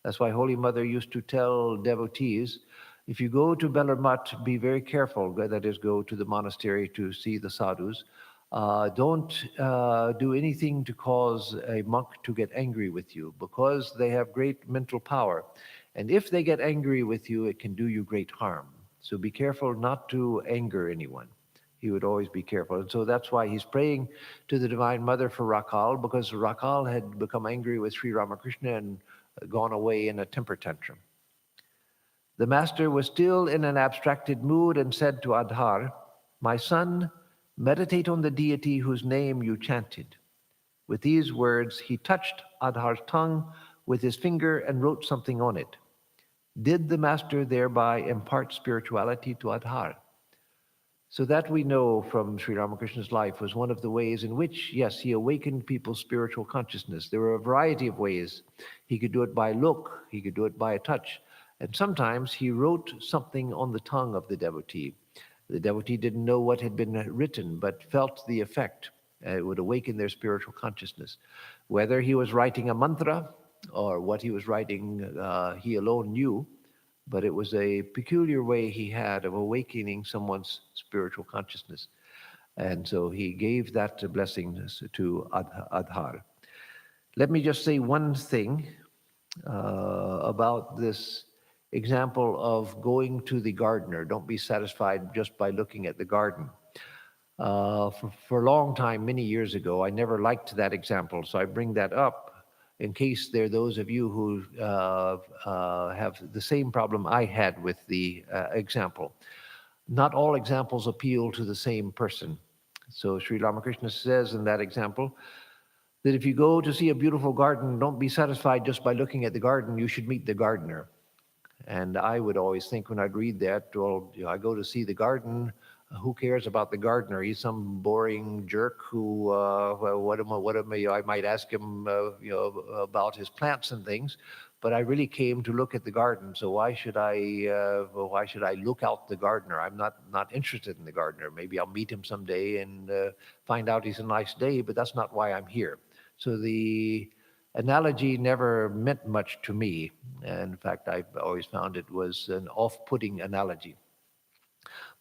That's why Holy Mother used to tell devotees, if you go to Belarmat, be very careful, that is, go to the monastery to see the sadhus. Don't do anything to cause a monk to get angry with you, because they have great mental power. And if they get angry with you, it can do you great harm. So be careful not to anger anyone. He would always be careful. And so that's why he's praying to the Divine Mother for Rakhal, because Rakhal had become angry with Sri Ramakrishna and gone away in a temper tantrum. The master was still in an abstracted mood and said to Adhar, my son, meditate on the deity whose name you chanted. With these words, he touched Adhar's tongue with his finger and wrote something on it. Did the master thereby impart spirituality to Adhar? So that we know from Sri Ramakrishna's life was one of the ways in which, yes, he awakened people's spiritual consciousness. There were a variety of ways. He could do it by look, he could do it by a touch, and sometimes he wrote something on the tongue of the devotee. The devotee didn't know what had been written, but felt the effect. It would awaken their spiritual consciousness. Whether he was writing a mantra or what he was writing, he alone knew, but it was a peculiar way he had of awakening someone's spiritual consciousness. And so he gave that blessing to Adhar. Let me just say one thing about this example of going to the gardener. Don't be satisfied just by looking at the garden. For a long time, many years ago, I never liked that example, so I bring that up in case there are those of you who have the same problem I had with the example. Not all examples appeal to the same person. So Sri Ramakrishna says in that example that if you go to see a beautiful garden, don't be satisfied just by looking at the garden, you should meet the gardener. And I would always think when I'd read that, well, I go to see the garden, who cares about the gardener? He's some boring jerk who, well, I might ask him, about his plants and things, but I really came to look at the garden. So why should I look out the gardener? I'm not interested in the gardener. Maybe I'll meet him someday and find out he's a nice day, but that's not why I'm here. So the analogy never meant much to me. And in fact, I've always found it was an off-putting analogy.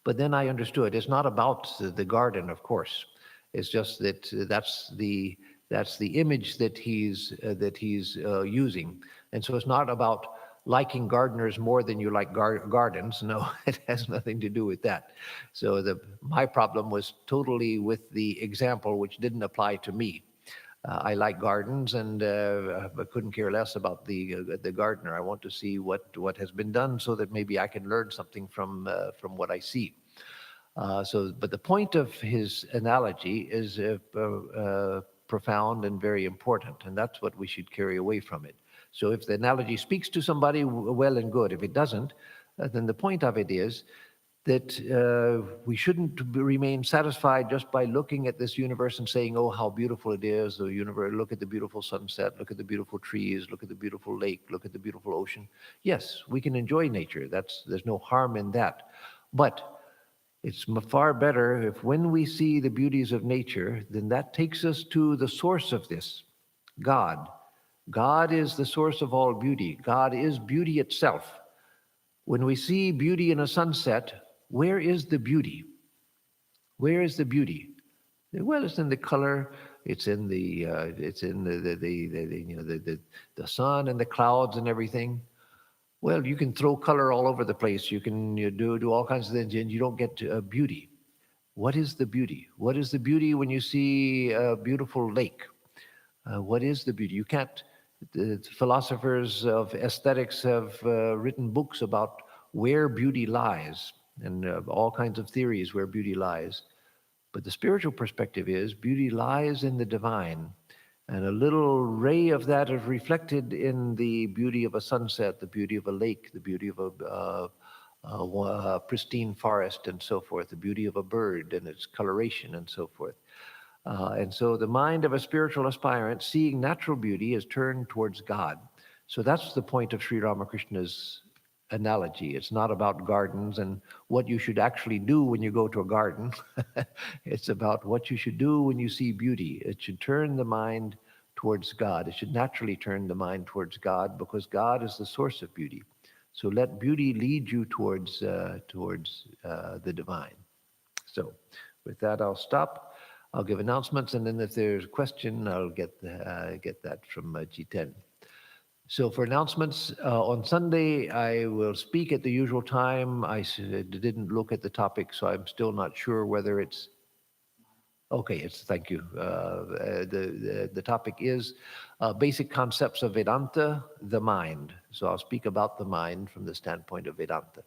But then I understood it's not about the garden, of course. It's just that that's the image that he's using. And so it's not about liking gardeners more than you like gardens. No, it has nothing to do with that. So my problem was totally with the example, which didn't apply to me. I like gardens, and but couldn't care less about the gardener. I want to see what has been done, so that maybe I can learn something from what I see. But the point of his analogy is profound and very important, and that's what we should carry away from it. So if the analogy speaks to somebody, well and good. If it doesn't, then the point of it is that we shouldn't remain satisfied just by looking at this universe and saying, oh, how beautiful it is, the universe, look at the beautiful sunset, look at the beautiful trees, look at the beautiful lake, look at the beautiful ocean. Yes, we can enjoy nature. There's no harm in that. But it's far better if when we see the beauties of nature, then that takes us to the source of this, God. God is the source of all beauty. God is beauty itself. When we see beauty in a sunset, where is the beauty? Where is the beauty? Well, it's in the color. It's in the sun and the clouds and everything. Well, you can throw color all over the place. You can do all kinds of things, and you don't get beauty. What is the beauty? What is the beauty when you see a beautiful lake? What is the beauty? You can't. The philosophers of aesthetics have written books about where beauty lies, and all kinds of theories where beauty lies. But the spiritual perspective is beauty lies in the divine. And a little ray of that is reflected in the beauty of a sunset, the beauty of a lake, the beauty of a pristine forest, and so forth, the beauty of a bird and its coloration, and so forth. And so the mind of a spiritual aspirant, seeing natural beauty, is turned towards God. So that's the point of Sri Ramakrishna's analogy. It's not about gardens and what you should actually do when you go to a garden. It's about what you should do when you see beauty. It should turn the mind towards God. It should naturally turn the mind towards God, because God is the source of beauty. So let beauty lead you towards the divine. So with that, I'll stop. I'll give announcements, and then if there's a question, I'll get that from G10. So for announcements, on Sunday, I will speak at the usual time. I didn't look at the topic, so I'm still not sure whether it's... Okay, thank you. The topic is basic concepts of Vedanta, the mind. So I'll speak about the mind from the standpoint of Vedanta.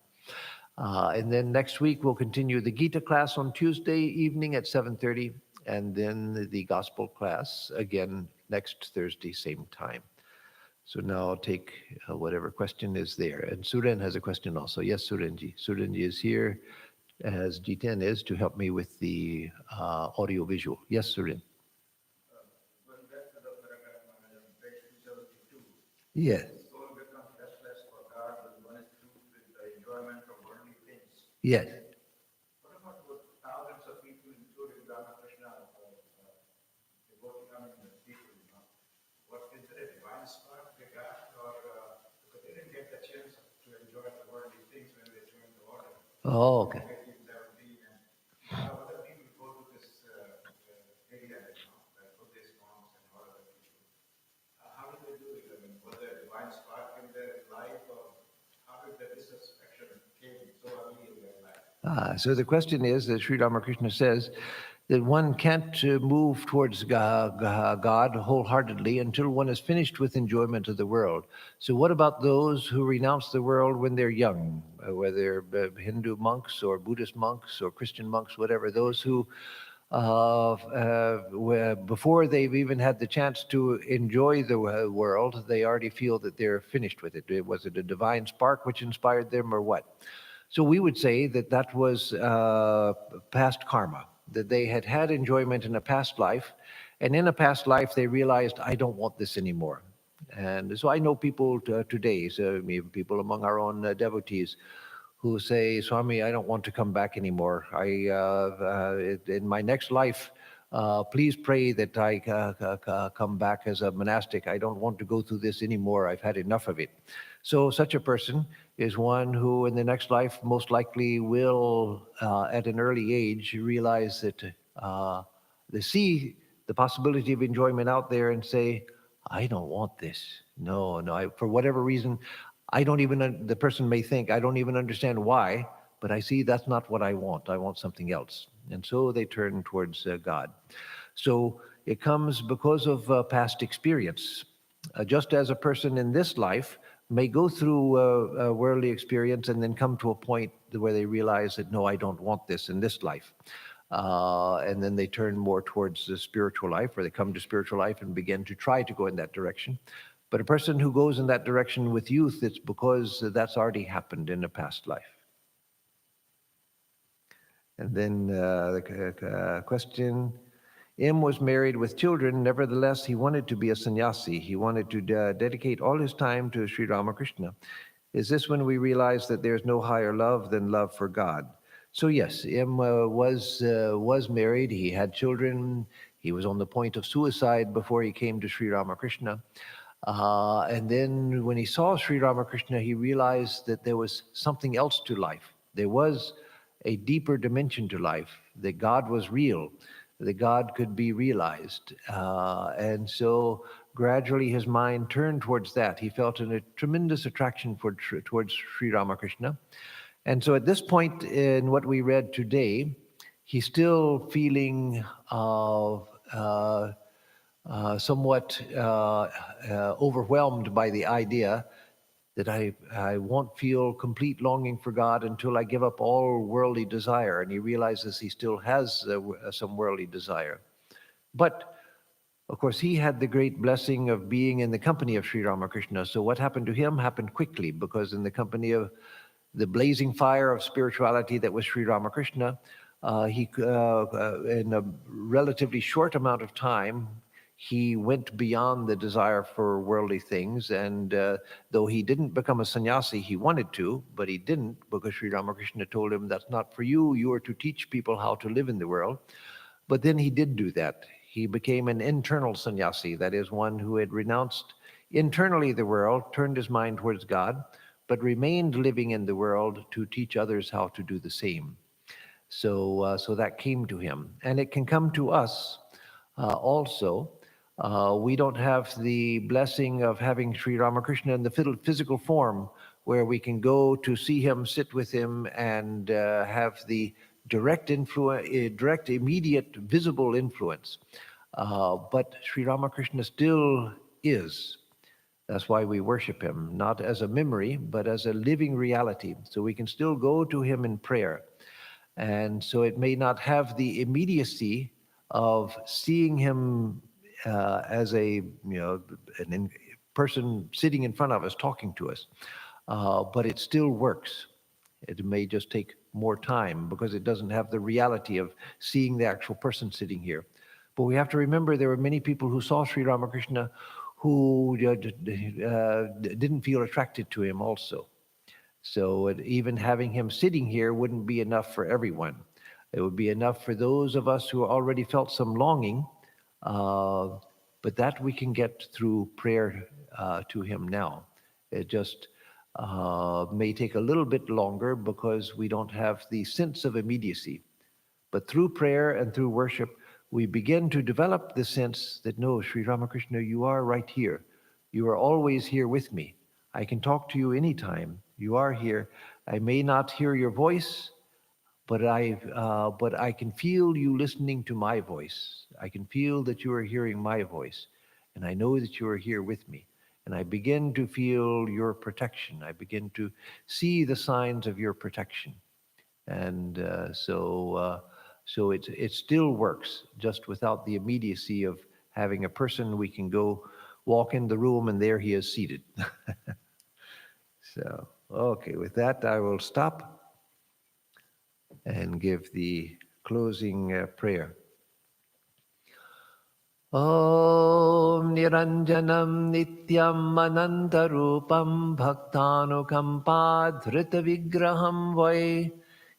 And then next week, we'll continue the Gita class on Tuesday evening at 7:30, and then the gospel class again next Thursday, same time. So now I'll take whatever question is there. And Suren has a question also. Yes, Surenji. Surenji is here, as G10 is, to help me with the audio visual. Yes, Suren. Going back to the paragraph on page 272. Yes. Soul becomes restless for God, but one is filled with the enjoyment of worldly things. Yes. What Oh, okay. 15, 17, and a lot of other people go to this area, like Buddhist monks and all other people. How did they do it? I mean, was there a divine spark in their life, or how did the dissatisfaction came so early in their life? So the question is that Sri Ramakrishna says that one can't move towards God wholeheartedly until one is finished with enjoyment of the world. So what about those who renounce the world when they're young, whether Hindu monks or Buddhist monks or Christian monks, whatever, those who before they've even had the chance to enjoy the world, they already feel that they're finished with it. Was it a divine spark which inspired them or what? So we would say that that was past karma, that they had had enjoyment in a past life, and in a past life they realized, I don't want this anymore. And so I know people today, so people among our own devotees, who say, Swami, I don't want to come back anymore. In my next life, please pray that I come back as a monastic. I don't want to go through this anymore. I've had enough of it. So such a person is one who in the next life most likely will, at an early age, realize that they see the possibility of enjoyment out there and say, I don't want this. No, no, for whatever reason, I don't even, the person may think, I don't even understand why, but I see that's not what I want. I want something else. And so they turn towards God. So it comes because of past experience. Just as a person in this life may go through a worldly experience and then come to a point where they realize that, no, I don't want this in this life. And then they turn more towards the spiritual life, or they come to spiritual life and begin to try to go in that direction. But a person who goes in that direction with youth, it's because that's already happened in a past life. And then the question, M was married with children. Nevertheless, he wanted to be a sannyasi. He wanted to dedicate all his time to Sri Ramakrishna. Is this when we realize that there's no higher love than love for God? So yes, M was married. He had children. He was on the point of suicide before he came to Sri Ramakrishna. And then when he saw Sri Ramakrishna, he realized that there was something else to life. There was a deeper dimension to life, that God was real, that God could be realized. And so gradually his mind turned towards that. He felt a tremendous attraction towards Sri Ramakrishna. And so at this point in what we read today, he's still feeling somewhat overwhelmed by the idea that I won't feel complete longing for God until I give up all worldly desire. And he realizes he still has some worldly desire. But of course, he had the great blessing of being in the company of Sri Ramakrishna. So what happened to him happened quickly, because in the company of the blazing fire of spirituality that was Sri Ramakrishna, in a relatively short amount of time, he went beyond the desire for worldly things. And though he didn't become a sannyasi, he wanted to, but he didn't, because Sri Ramakrishna told him, that's not for you. You are to teach people how to live in the world. But then he did do that. He became an internal sannyasi, that is, one who had renounced internally the world, turned his mind towards God, but remained living in the world to teach others how to do the same. So that came to him. And it can come to us also. We don't have the blessing of having Sri Ramakrishna in the physical form, where we can go to see him, sit with him, and have the direct influence, direct, immediate, visible influence. But Sri Ramakrishna still is. That's why we worship him, not as a memory, but as a living reality. So we can still go to him in prayer. And so it may not have the immediacy of seeing him as a person sitting in front of us talking to us, but it still works. It may just take more time because it doesn't have the reality of seeing the actual person sitting here. But we have to remember there were many people who saw Sri Ramakrishna who didn't feel attracted to him also. So even having him sitting here wouldn't be enough for everyone. It would be enough for those of us who already felt some longing, but that we can get through prayer to him now. It just may take a little bit longer because we don't have the sense of immediacy. But through prayer and through worship, we begin to develop the sense that, no, Sri Ramakrishna, you are right here. You are always here with me. I can talk to you anytime. You are here. I may not hear your voice, but I can feel you listening to my voice. I can feel that you are hearing my voice, and I know that you are here with me. And I begin to feel your protection. I begin to see the signs of your protection. And so it still works, just without the immediacy of having a person we can go walk in the room and there he is seated. So, okay, with that I will stop and give the closing prayer. Om Niranjanam Nityam Anantarupam Bhaktanukampa Dhrita Vigraham Vai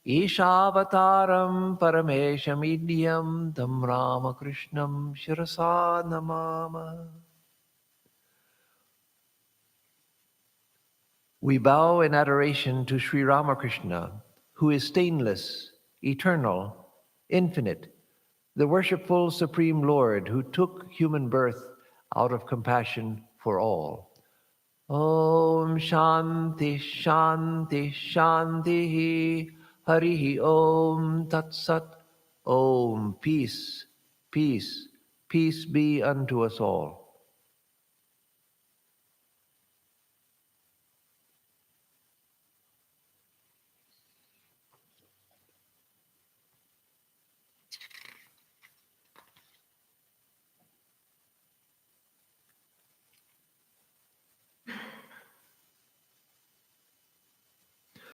Ishavataram Parameshamidhyam Tam Ramakrishnam Shirasa Namama. We bow in adoration to Sri Ramakrishna, who is stainless, eternal, infinite, the worshipful Supreme Lord who took human birth out of compassion for all. Om Shanti Shanti Shanti Harihi Om Tat Sat. Om Peace, peace, peace be unto us all.